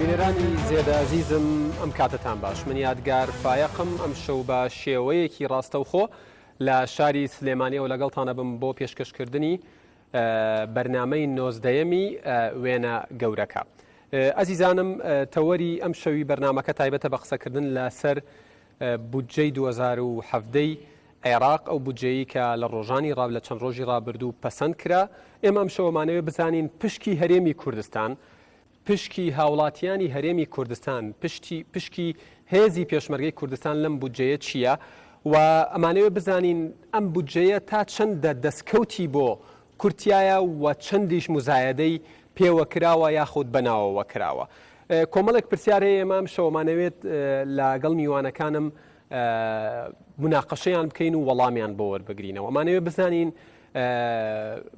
بینەرانی زێدە عزیزم ئەم کاتتان باش من یادگار فایقم ئەم شەو بە شێوەیەکی ڕاستەوخۆ لە شاری سلێمانیەوە لەگەڵتانە بم بۆ پێشکەشکردنی بەرنامەی 19یەمی وێنە گەورەکە. ئەزیزانم تەوەری ئەم شەوی بەرنامەکە تایبەتە بە قسەکردن لەسەر بودجەی 2017 عێراق ئەو بودجەیە کە لە ڕۆژانی لە چەند ڕۆژی ڕابردوو پەسەند کرا. ئێمە ئەم شەوەمانەوێ بزانین پشکی هەرێمی کوردستان، پشکی هاوڵاتیانی هەرێمی کوردستان، پشکی هێزی پێشمەرگەی کوردستان لەم بودجەیە چییە و ئەمانەوێ بزانین ئەم بودجەیە تا چەندە دەستکەوتی بۆ کورتایە و چەندیش مزایەدەی پێوە کراوە یاخود بەناوەوە کراوە. کۆمەڵێک پرسیار هەیە ئێمە ئەم شەوەمانەوێت لەگەڵ میوانەکانم مناقەشەیان بکەین و وەڵامیان بۆ وەربگرینەوە. ئەمانەوێ بزانین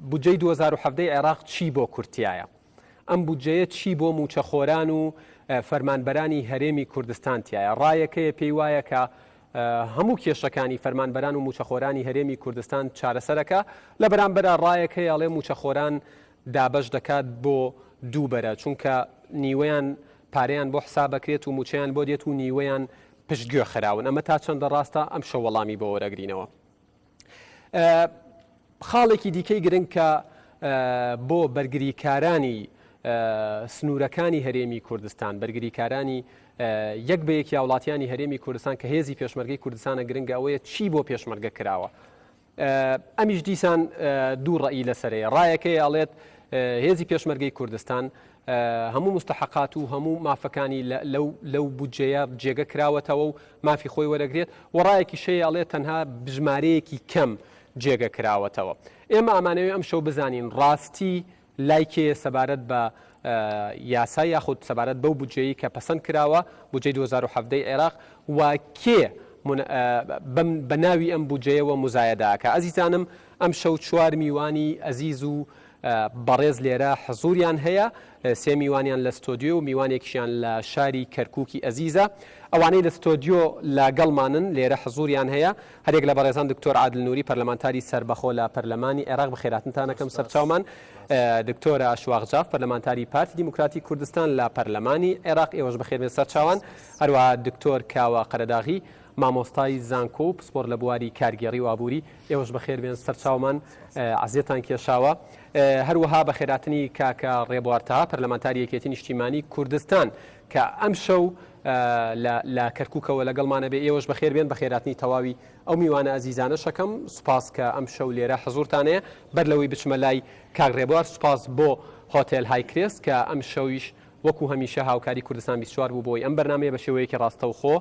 بودجەی 2017 عێراق چی بۆ کورتایە، ئەم بودجەیە چی بۆ موچەخۆران و فەرمانبەرانی هەرێمی کوردستانتیایە. ڕایەکەیە پێی وایە کە هەموو کێشەکانی فەرمانبەران و موچەخۆرانی هەرێمی کوردستان چارەسەرەکە، لە بەرامبەرە ڕایەکەی ئەڵێ موچەخۆران دابەش دەکات بۆ دووبەرە، چونکە نیوەیان پارەیان بۆ حسابەکرێت و موچەیان بۆ دێت و نیوەیان پشتگوێ خراون. ئەمە تا چەندە ڕاستە ئەم شەو وەڵامی بۆ وەرەگرینەوە. خاڵێکی دیکەی گرنگ کە بۆ بەرگریکارانی سنوورەکانی هەرێمی کوردستان، بەرگریکارانی یەک بە یەکی وڵاتیانی هەرێمی کوردستان کە هێزی پێشمەرگەی کوردستانە گرنگە ئەوەیە چی بۆ پێشمەرگە کراوە. ئەمیش دیسان دوو ڕەئی لەسەرەیە. ڕایەکەی ئەڵێت هێزی پێشمەرگەی کوردستان هەموو مستحقات و هەموو مافەکانی لەو بودجەیە جێگە کراوەتەوە و مافی خۆی وەرەگرێت، و ڕایەکی شەیە ئەڵێت تەنها بژمارەیەکی کەم جێگە کراوەتەوە. ئێمە ئەمانەوێ ئەم شەو بزانین ڕاستی لایکێ سەبارەت بە یاسا یاخود سەبارەت بەو بودجەیە کە پەسەند کراوە، بودجەی 2017 عێراق، و کێ بە ناوی ئەم بودجەیەوە مزایەداکە. ئەزیزانم ئەم شەو چوار میوانی ئەزیز و بەڕێز لێرە حزوریان هەیە، سێ میوانیان لە ستۆدیۆ و میوانێکیان لە شاری کەرکووکی ئەزیزە. ئەوانەی لە ستۆدیۆ لەگەڵمانن لێرە حزوریان هەیە. هەرێک لە بەڕێزان دکتۆر عادل نووری پەرلەمانتاری سەربەخۆ لە پەرلەمانی عێراق بەخێراتنتانەکەم سەرچاومان، دکتۆرە ئاشواق جاف پەرلەمانتاری پارتی دیموکراتی کوردستان لە پەرلەمانی عێراق، ئێوەش بەخێربێن سەرچاوان، هەروەها دکتۆر کاوە قەرەداغی مامۆستای زانکۆ و پسپۆر لە بواری کارگێڕی و ئابووری، ئێوەش بەخێربێن سەرچاومان، عەزیێتان کێشاوە. هەروەها بەخێراتنی کاکە ڕێبوارتەها پەرلەمانتاری یەکێتی نیشتیمانی کوردستان کە ئەم شەو لە کەرکووکەوە لەگەڵمانە بێ، ئێوەش بەخێربێن بەخێراتنی تەواوی ئەو میوانە ئەزیزانە شەکەم. سوپاس کە ئەم شەو لێرە حزوورتانەیە. بەر لەوەی بچمە لای کاک ڕێبوار، سوپاس بۆ هۆتێل هایکرێس کە ئەم شەویش وەکو هەمیشە هاوکاری کوردستان 24 بوو بۆی ئەم بەرنامەیە بە شێوەیەکی ڕاستەوخۆ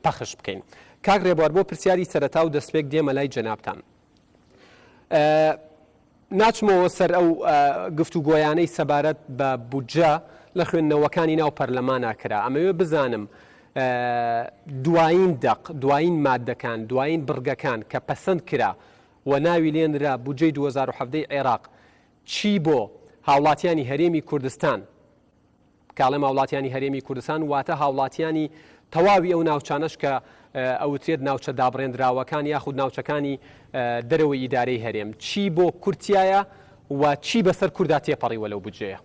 پەخش بکەین. کاک ڕێبوار، بۆ پرسیاری سەرەتا و دەستپێک دێمە لای جەنابتان. ناچمەوە سەر ئەو گفتوگۆیانەی سەبارەت بە بودجە لە خوێندنەوەکانی ناو پەرلەمانە کرا. ئەمەوێ بزانم دوایین مادەکان، دوایین بڕگەکان کە پەسەند کرا و ناوی لێنرا بودجەی 2017 عێراق چی بۆ هاوڵاتیانی هەرێمی کوردستان، کاڵێم هاوڵاتیانی هەرێمی کوردستان واتە هاوڵاتیانی تەواوی ئەو ناوچانەش کە ئەوترێت ناوچە دابڕێنراوەکان یاخود ناوچەکانی دەرەوەی ئیدارەی هەرێم، چی بۆ کورتایە و چی بەسەر کووردا تێپەڕیوە لەو بودجەیە؟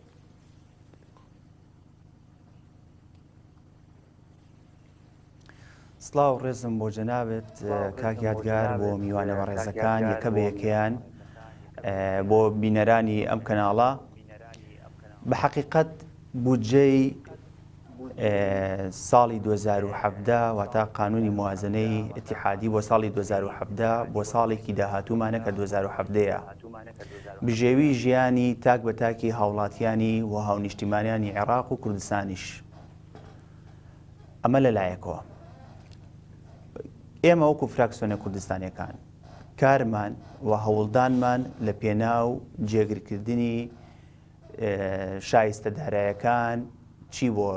سڵاو ڕێزم بۆ جەنابێت کاک یادگار، بۆ میوانەوە ڕێزەکان یەکە بە یەکەیان، بۆ بینەرانی ئەم کەناڵە. بە حەقیقەت بودجەی ساڵی 2017 واتە قانونی موازنەی ئیتیحادی بۆ ساڵی 2017 بۆ ساڵێکی داهاتوومانە کە 2017ەیە، بژێوی ژیانی تاک بە تاکی هاوڵاتیانی و هاونیشتیمانیانی عێراق و کوردستانیش. ئەمە لەلایەکەوە ئێمە وەکو فراکسیۆنە کوردستانیەکان کارمان و هەوڵدانمان لە پێناو جێگرکردنی شایستە دارایەکان، چی بۆ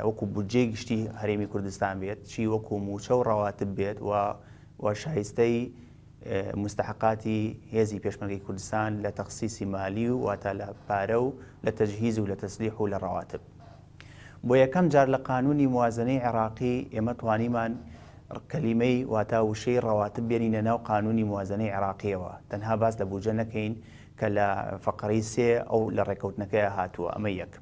وەکو بودجەی گشتی هەرێمی کوردستان بێت، چی وەکو موچە و ڕەواتب بێت و شایستەی مستحقاتی هێزی پێشمەرگەی کوردستان لە تەخسیسی مالی و واتە لە پارە و لە تەجهیز و لە تەسلیح و لە ڕەواتب. بۆ یەکەم جار لە قانونی موازنەی عێراقی ئێمە توانیمان کەلیمەی واتە وشەی ڕەواتب بێنینە ناو قانونی موازنەی عێراقیەوە، تەنها باس لە بودجە نەکەین کە لە فەقەرەی 3 ئەو لە ڕێکەوتنەکەیە هاتووە. ئەمە یەک.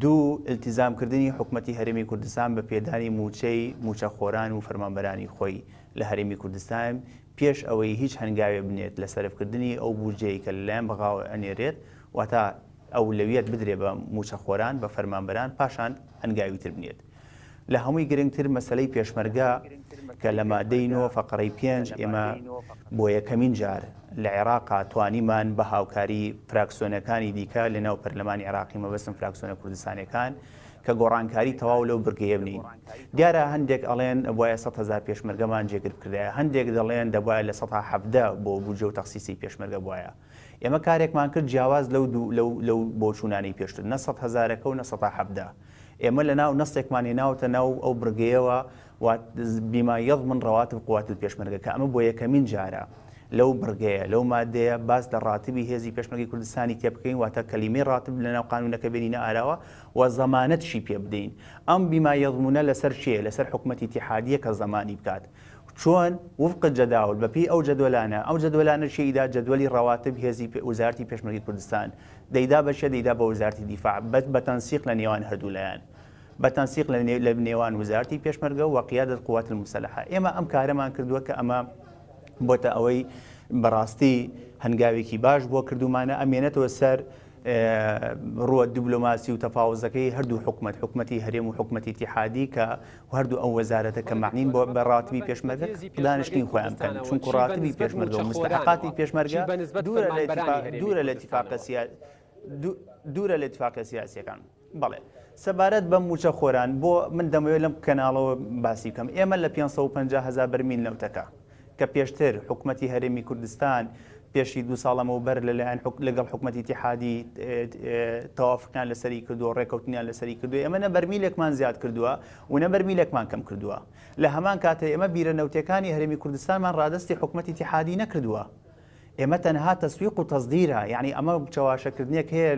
دوو التیزامکردنی حکومەتی هەرێمی کوردستان بە پێدانی موچەخۆران و فەرمانبەرانی خۆی لە هەرێمی کوردستان پێش ئەوەی هیچ هەنگاوێ بنێت لە سەرفکردنی ئەو بودجەی کە لەلایەن بەغاوە ئەنێرێت واتە ئەولەویەت بدرێ بە موچەخۆران بە فەرمانبەران پاشان هەنگاوی تر بنێت. لە هەمووی گرنگتر مەسلەی پێشمەرگە کە لە مادەی 9 فەقرەی 5 ئێمە بۆ یەکەمین جار لە عێراقا توانیمان بە هاوکاری فراکسیۆنەکانی دیکە لەناو پەرلەمانی عێراقی مەبەستم فراکسیۆنە کوردستانەکان کە گۆڕانکاری تەواو لەو بڕگەیە بنین. دیارە هەندێک ئەڵێن وایە 100,000 پێشمەرگەمان جێگر کردایە، هەندێک دەڵێن دەبایە لە 170 بۆ بودجە و تەخسیسی پێشمەرگە بواە. ئێمە کارێکمان کرد جیاواز لەو بۆچوونانەی پێشتر نە 100,000ەکە و نە 170. ئێمە لە ناو نەستێکمان هێناوتە ناو ئەو بڕگەیەوە بیما یەضمن ڕەواتب قوات پێشمەرگە کە ئەمە بۆ یەکەمین جارە لەو بڕگەیە لەو مادەیە باس لە ڕاتبی هێزی پێشمەرگی کوردستانی تێ بکەین واتە کەلیمەی ڕاتب لەناو قانونەکە بێنینە ئاراوە و زەمانەتشی پێ بدەین. ئەم بیما یەضمونە لەسەر چیە؟ لەسەر حکومەتی اتحادیە کە زەمانی بکات. چۆن وفق جەداول بەپی ئەو جەدوەلانە ئەو جەدوەلانە شیدا جەدوەلی ڕەواتب هێزی وزارەتی پێشمەرگی کوردستان دەیدا بەشە دەیدا بە وزارەتی دیفاع بە تەنسیق لە نێوان هەردوو لایەن بە تەنسیق لە نێوان وزارەتی پێشمەرگە و قیادەت قوات المسلحە. ئێمە ئەم کارەمان کردووە کە ئەمە بۆتە ئەوەی بەڕاستی هەنگاوێکی باش بۆ کردومانە ئەمێنێتەوە سەر ڕووە دیبلۆماسی و تەفاوزەکەی هەردوو حکومەتی هەرێم و حکومەتی اتحادی کە هەردوو ئەو وەزارەتە کە معنین بۆ بە ڕاتبی پێشمەرگە دانیشتین خۆیان بکەن چونکە ڕاتبی پێشمەرگە و مستحقاتی پێشمەرگە دوورە لە اتفاقیە سیاسیەکان. بەڵێ سەبارەت بە موچەخۆران بۆ من دەمەوێت لەم کەناڵەوە باسی بکەم. ئێمە لە 550,000 بەرمیل نەوتەکە کە پێشتر حکومەتی هەرێمی کوردستان پێشی 2 ساڵەمەوبەر لەلایەن لەگەڵ حکومەتی اتحادی تەوافقیان لەسەری کردووە ڕێکەوتنیان لەسەری کردووە. ئێمە نە بەرمیلێکمان زیاد کردووە و نە بەرمیلێکمان کەم کردووە. لە هەمان کاتە ئێمە بیرە نەوتەکانی هەرێمی کوردستانمان ڕادستی حکومەتی اتحادی نەکردووە. ئێمە تەنها تەسویق و تەصدیرە، یعنی ئەمە چاواشەکردنێک هەیە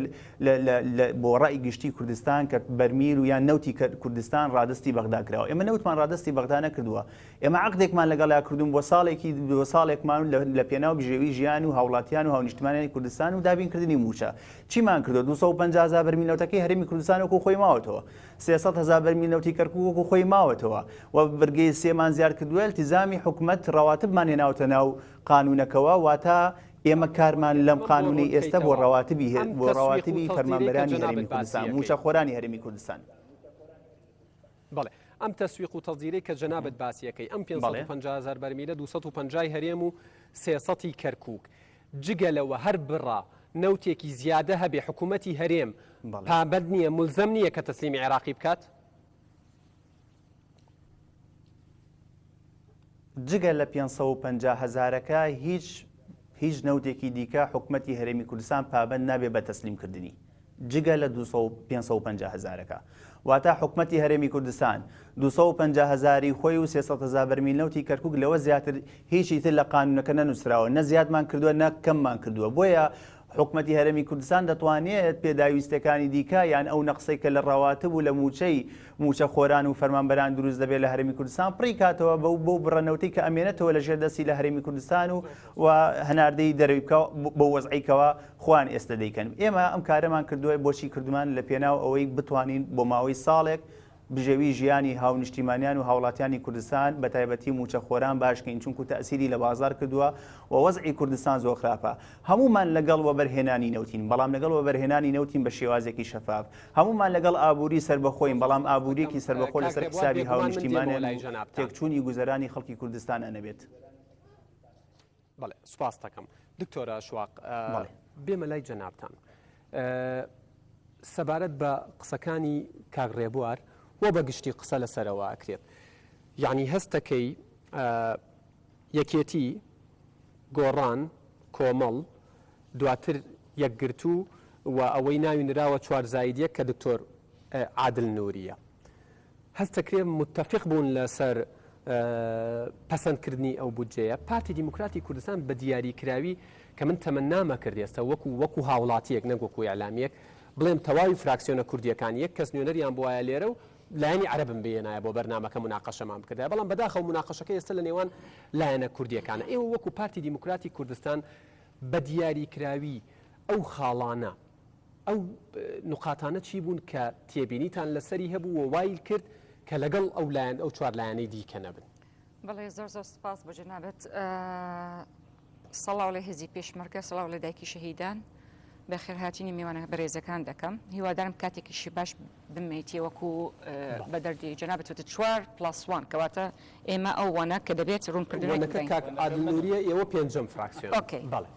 بۆ ڕای گشتی کوردستان کە بەرمیل و یان نەوتی کوردستان ڕادستی بەغدا کراوە. ئێمە نەوتمان ڕادستی بەغدا نەکردووە. ئێمە عقدێکمان لەگەڵا کردوون بۆ ساڵێکمان لە پێناو بژێوی ژیان و هاوڵاتیان و هاونیشتمانیانی کوردستان و دابینکردنی موچە. چیمان کردو 250,000 بەرمیل نەوتەکەی هەرێمی کوردستان وەکو خۆی ماوەتەوە، 300,000 بەرمیل نەوتی کەرکووک وەکو خۆی ماوەتەوە و بەرگەی سێمان زیاد کردووە التیزامی حکومەت ڕەواتبمان هێناوتە ناو قانونەکەەوە واتە ئێمە کارمان لەم قانونی ئێستا بۆ ڕەواتبی فەرمانبەرانی هەرێمی کوردستان موچەخۆرانی هەرێمی کوردستان. بەڵێ ئەم تەسویق و تەزیرەی کە جەنابەت باسیەکەی ئەم 550,000 بەرمیلە 250 هەرێم و 300 کەرکووک جگەلەوە هەر بڕا نەوتێکی زیادە هەبێ حکوومەتی هەرێم پابەند نییە ملزەم نییە کە تەسلیمی عێراقی بکات. جگە لە 550,000ەکە هیچ نەوتێکی دیکە حکومەتی هەرێمی کوردستان پابەند نابێ بە تەسلیمکردنی جگە لە 550,000ەکە. واتە حکومەتی هەرێمی کوردستان 250,000 خۆی و 300,000 بەرمیل نەوتی کەرکووک لەوە زیاتر هیچی تر لە قانونەکە نەنووسراوە، نە زیادمان کردووە نە کەممان کردووە. بۆیە حکومەتی هەرێمی کوردستان دەتوانێت پێداویستەکانی دیکە یان ئەو نەقسەی کە لە ڕەواتب و لە موچەخۆران و فەرمانبەران دروست دەبێت لە هەرێمی کوردستان پڕی کاتەوە بۆ بڕەنەوتەی کە ئەمێنێتەوە لە ژێر دەستی لە هەرێمی کوردستان و هەناردەی دەرەوی بۆ وەزعیکەوە خوان ئێستا دەیکەن. ئێمە ئەم کارەمان کردووە بۆچی کردومان لە پێناو ئەوەی بتوانین بۆ ماوەی ساڵێک بژێوی ژیانی هاونیشتیمانیان و هاوڵاتیانی کوردستان بە تایبەتی موچەخۆران باشکەین چونکو تەسیری لە بازار کردووە و وەزعی کوردستان زۆر خراپە. هەمومان لەگەڵ وەبەرهێنانی نەوتین، بەڵام لەگەڵ وەبەرهێنانی نەوتین بە شێوازێکی شەفاف. هەمومان لەگەڵ ئابووری سربەخۆین، بەڵام ئابووریەکی سربەخۆ لەسەر حسابی هاونیشتیمانیان تێکچوونی گوزەرانی خەڵکی کوردستان نەبێت. بەڵێ سوپاس دەکەم. دکتۆرە شواق بێمە لای جەنابتان سەبارەت بە قسەکانی کاک ڕێبوار وە بەگشتی قسە لەسەرەوە ئەکرێت. یعنی هەستەکەی یەکێتی گۆڕان کۆمەڵ دواتر یەکگرتو و ئەوەی ناوی نراوە چوارزایدیەک کە دکتۆر عادل نووریە هەستەکرێ متتەفق بوون لەسەر پەسەندکردنی ئەو بودجەیە. پارتی دیموکراتی کوردستان بە دیاریکراوی کە من تەمەنامە کردێستە وەکو هاوڵاتیەک نەگوەکو ئیعلامیەک بڵێم تەواوی فراکسیۆنە کوردیەکان یەک کەس نوێنەریان بۆ وایە لێرە و لایەنی عەرەبم بێنایە بۆ بەرنامەکە مناقەشەمان بکردای، بەڵام بەداخەو مناقەشەکە ئێستا لە نێوان لایەنە کوردیەکانە. ئێوە وەکو پارتی دیموکراتی کوردستان بە دیاریکراوی ئەو خاڵانە ئەو نقاتانە چی بوون کە تێبینیتان لەسەری هەبوو و وایل کرد کە لەگەڵ ئەو لایەن ئەو چوار لایەنەی دیکە نەبن. بەڵێ زۆر سپاس بۆ جەنابەت. سەڵاو لە هێزی پێشمەرگە، سەڵاو لە دایکی شەهیدان، بەخێرهاتینی میوانە بەڕێزەکان دەکەم. هیوادارم کاتێکیشی باش بمێتی وەکو بە دەردی جەنابەت وتە 4+1 کەواتە ئێمە ئەو وانە کە دەبێت ڕوونکردنەکە کاک عادلنوریە ئێوە پێنجەم فراکسیۆن. بەڵێ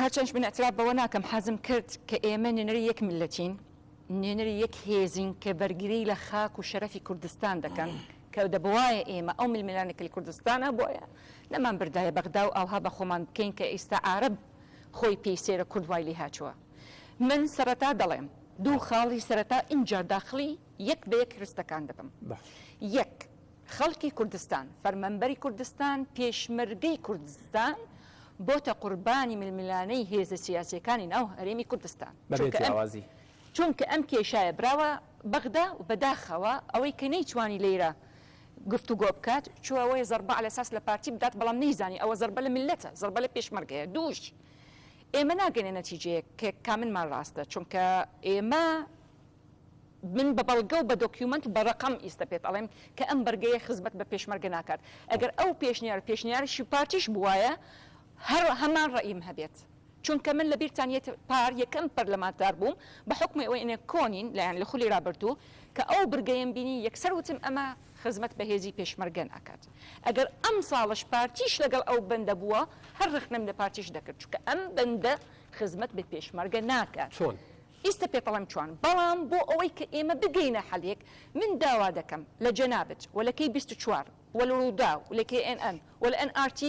هەرچەندش من ئەتراف بەوە ناکەم، حەزم کرد کە ئێمە نوێنەری یەک میلەتین، نوێنەری یەک هێزین کە بەرگری لە خاک و شەرەفی کوردستان دەکەن کە دەبوایە ئێمە ئەو میلملانێکی کوردستانە بۆیە نەمان بردایە بەغدا و ئەوها بە خۆمان بکەین کە ئێستا عارب خۆی پێی سێرە کوردوای لێ هاچووە. من سەرەتا دەڵێم دوو خاڵی سەرەتا ئینجا داخلی یەک بە یەک ڕستەکان دەبم. یەک خەڵکی کوردستان، فەرمەنبەری کوردستان، پێشمەرگەی کوردستان بۆتە قوربانی میلملانەی هێزە سیاسیەکانی ناو هەرێمی کوردستان. چونکە ئەم کێشایە براوە بەغدا و بەداخەوە ئەوەی کە نەیتوانی لێرە گفتوگۆ بکات، چوەوەی زەربە على ئەساس لە پارتی بدات، بەڵام نەیزانی ئەوە زەربە لە میلەتە، زەربە لە پێشمەرگەیە. دووش ئێمە ناگەنێ نەتیجەیە کە کامنمان ڕاستە، چونکە ئێمە من بە بەڵگە و بە دۆکیومنت بە ڕقم ئیستە پێت ئەڵێم کە ئەم بەرگەیە خزمەت بە پێشمەرگە ناکات. ئەگەر ئەو پێشنیارشی پارتیش بوایە هەمان ڕئیم هەبێت. چونکە من لە بیرتانیێت پار یەکەم پەرلەمانتار بووم بە حکمی ئەوەی ئێنێ کۆنین لایەن لە خولی رابرردوو کە ئەو برگەیەم بینی یەکسەر وتم ئەمە خزمەت بە هێزی پێشمەرگە ناکات. ئەگەر ئەم ساڵش پارتیش لەگەڵ ئەو بەندە بووە هەر ڕخنم لە پارتیش دەکرد، چونکە ئەم بەندە خزمەت بە پێشمەرگە ناکات. چۆن؟ ئیستە پێڵم چوان، بەڵام بۆ ئەوەی کە ئێمە بگەینە حەلێک من داوا دەکەم لە جەنابەت وەلەکەی 24 وە لە ڕوودا و لە KNN و لە NRT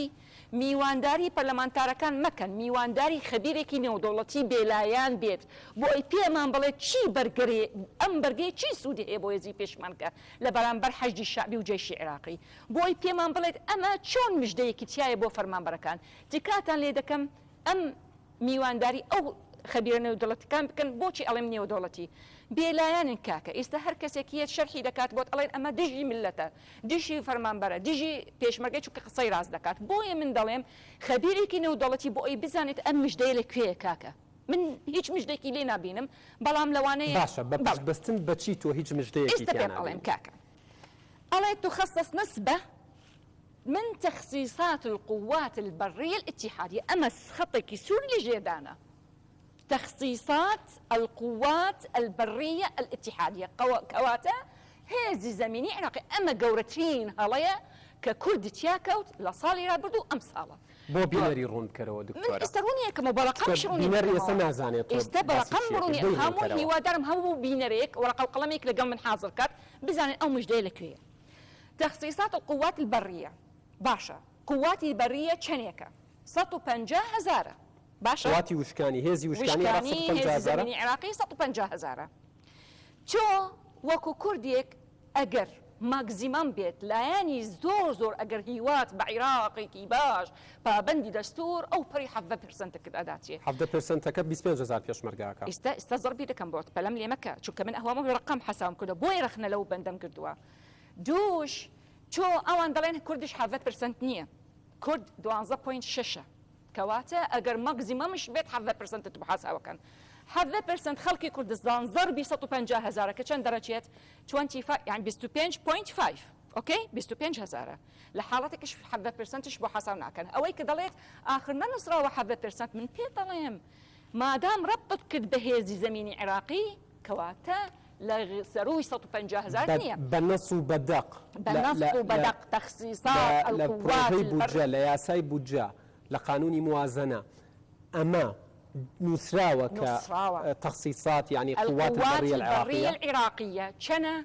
میوانداری پەرلەمانتارەکان مەکەن، میوانداری خەبیرێکی نێودەوڵەتی بێلایەن بێت بۆ ئەی پێمان بڵێ چی بەرگەرێ ئەم بەرگەی چی سوودی هەیە بۆ هێزی پێشمەرگە لە بەرامبەر حەشدی شعبی و جێشی عێراقی، بۆ ئەی پێمان بڵێت ئەمە چۆن مژدەیەکی تایە بۆ فەرمانبەرەکان. تکاتان لێ دەکەم ئەم میوانداری ئەو خەبیرە نێودەوڵەتیەکان بکەن. بۆچی ئەڵێم نێودەوڵەتی؟ بێلایەنن کاکە ئێستا هەر کەسێکیەت شەرحی دەکات بۆت ئەڵێن ئەمە دژی ملەتە، دژی فەرمانبەرە، دژی پێشمەرگەی، چونکە قسەی ڕاست دەکات. بۆیە من دەڵێم خەبیرێکی نێودەوڵەتی بۆ ئەوی بزانێت ئەم مژدەیە لەکوێیە کاکە. من هیچ مژدێکی لێ نابینم، بەڵام لەوانەیە باشە بەستن بەچی تۆ هیچ مژدەیەکی تیان ئەڵێم کاکە ئەڵێ تخصص نسبة من تخصيصات القوات البرية الاتحادية. أما خطك سوري لجيدانا تخصيصات القوات البرية الاتحادية كواتا هذه زميني عراقي أما قورتين هلايا ككرد تياكوت لصالي رابردو أم صالة بو بينري رون كرو دكتورة من استروني كما برقم شروني بينري سنازاني برقم روني همو هوادارم همو بينريك ورقم قلميك لقم من حاضر كات بزاني أو مش دايلك تخصيصات القوات البرية باشا قواتي البرية تشانيكا 150,000 باشا قواتي وشكاني هزي وشكاني هزي زميني عراقي 150,000 چۆ وەکو کوردێک ئەگەر ماگزیمان بێت لایانی زۆر ئەگەر هیوات بە عێراقێکی باش پابەندی دەستور ئەو پەری 70% ئەداتێ 70%ەکە 25,000 پێشمەرگاکە. ئێستا زەربی دەکەم بۆت پەلەم لێ مەکە، چونکە من ئەوامە ڕقم حەسام کردە بۆی رەخنە لەو بەندەم کردووە. دووش چۆ ئەوان دەڵێن کوردش 70% نییە، کورد 12.6 کەواتە ئەگەر ماگزیمەمش بێت 70% بحاساوەکەن. 70% خەڵکی کوردستان زەربی 150,000 کە چەند دەرەچێت 25 يعني 25.5 اوكي 25,000 لە حاڵەتێکش 70%ش بۆ حەساو ناکەن. ئەوەی کە دەڵێت ئاخر نەنووسراوە 70% من پێ دەڵێم مادام ڕەبت کرد بە هێزی زەمینی عێراقی کەواتە لە سەروی 150,000 نییە، بەنەس و بەدەق بەنەس و بەدەق تەخسیصات القوات بودجە لە یاسای بودجە لە قانونی موازنە ئەمە نووسراوە کە تەخسیصات يعني قوات البرية العراقية چەنە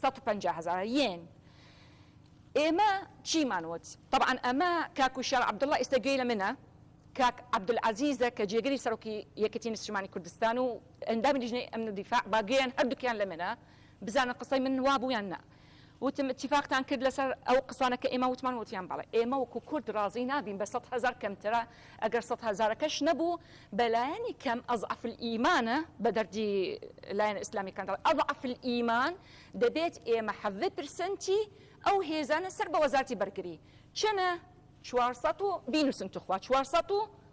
150,000 یێن. ئێمە چیمان وت؟ طبعا ئەمە کاکو شار عەبدوڵڵا ئێستا گوێی لە منە، کاک عەبدولعەزیزە کە جێگەری سەرۆکی یەکەتی نیشتیمانی کوردستان و ئەندامی لیژنەی ئەمن و دیفاع باگەیان هەردووکیان لە منە بزانن قسەی من وابوویان نا. وتم اتفاقتان کرد لەسەر ئەو قسانە کە ئێمە وتمان وتیان بەڵێ ئێمە وەکو کورد ڕازی نابین بە 100,000 کەمترە، ئەگەر 100,000کەش نەبوو بەلایەنی کەم ئەضعف الئیمانە بە دەردی لایەن ئیسلامیەکان دەڵێ ئەضعف الئیمان دەبێت ئێمە 70% ئەو هێزانە سەر بە وەزارەتی بەرگری چەنە 400 و بینوسن توخوا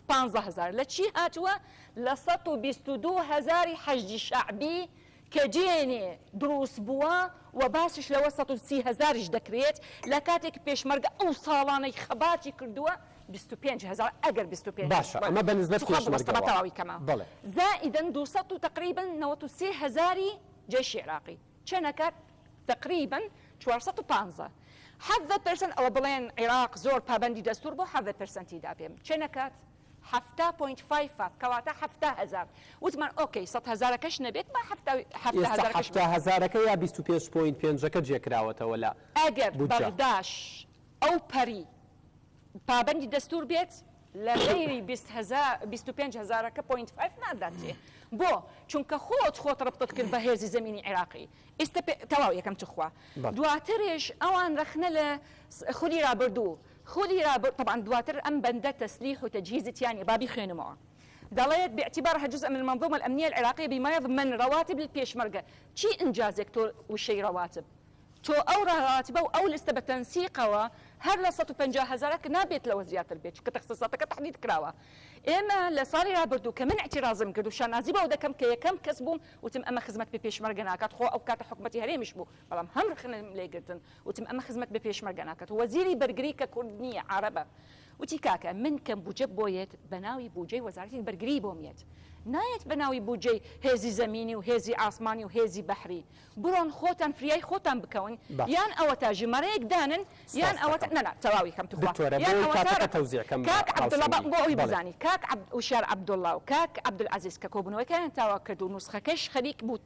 15,000 لە چی هاتووە لە 122,000 حەجی شعبی کە جێنێ دروست بووە و باسش لەوە 130,000ش دەکرێت لە کاتێک پێشمەرگە ئەو ساڵانەی خەباتی کردووە 25,000 ئەگەر 25 باشە ئەمە بەنسبەت پێشمەرگەوەی کەمە بەڵێ زائداً 200 و تقریبا 93,000 جێشی عێراقی چەنەکات تقریبا 415 10% ئەوە بڵێن عێراق زۆر پابەندی دەستور بۆ 10% دابێم چەنەکات 7.5 کەواتە 7,000 وتمان ئۆکەی 100,000کەش نەبێت بە 7,000ەکە یا 25.5ەکە جێکراوەتەوە لە ئەگەر بەغداش ئەو پەری پابەندی دەستور بێت لە غەیری 25,000کە 0.5 ناداتێ بۆ چونکە خۆت ڕبتت کرد بە هێزی زمینی عێراقی ئێستا تەواو یەکەم چخوا دواترش ئەوان رەخنە لە خولی رابردوو خولی طبعا دواتر ئەم بەندە تەسلیح و تەجهیزتیانی بابی خوێنمەوە دەڵێت باعتبارها جزء من المنظومة الأمنية العراقية بما يضمن رواتب للبيشمركة شي إنجازك تو وشي رواتب تو أو رواتب أو لسته بتنسيقها هر ل 150,000 نابێت لەوە زیاتر بێت کە تەخصیصاتەکە تحدید کراوە ئێمە لە ساڵی رابردوو کە من اعتراضم کرد و شانازی بەو دەکەم کە یەکەم کەس بووم وتم ئەمە خزمەت بە پێشمەرگە ناکات خۆ ئەو کاتە حکومەتی هەرێمیش بوو بەڵام هەم ڕخنم لێگرتن وتم ئەمە خزمەت بە پێشمەرگە ناکات وەزیری بەرگری کە کورد نییە عەرەبە وتی کاکە من کەم بوجە بۆیت بە ناوی بوجەی وەزارەتی بەرگری بۆمیێت نایەت بە ناوی بوجەی هێزی زەمینی و هێزی ئاسمانی و هێزی بەحری بڕۆن خۆتان فریای خۆتان بکەون یان ئەوە تا ژمارەیەک دانن یان ئەوە نەنا تەواوی کەم توخوا کاک عەبدوڵڵا بۆ ئەوی بزانی کاک وشار عەبدوڵڵا و کاک عەبدولعەزیز کە کۆبوونەوەیەکیان تاوا کرد و نوسخەکەش خەریک بوو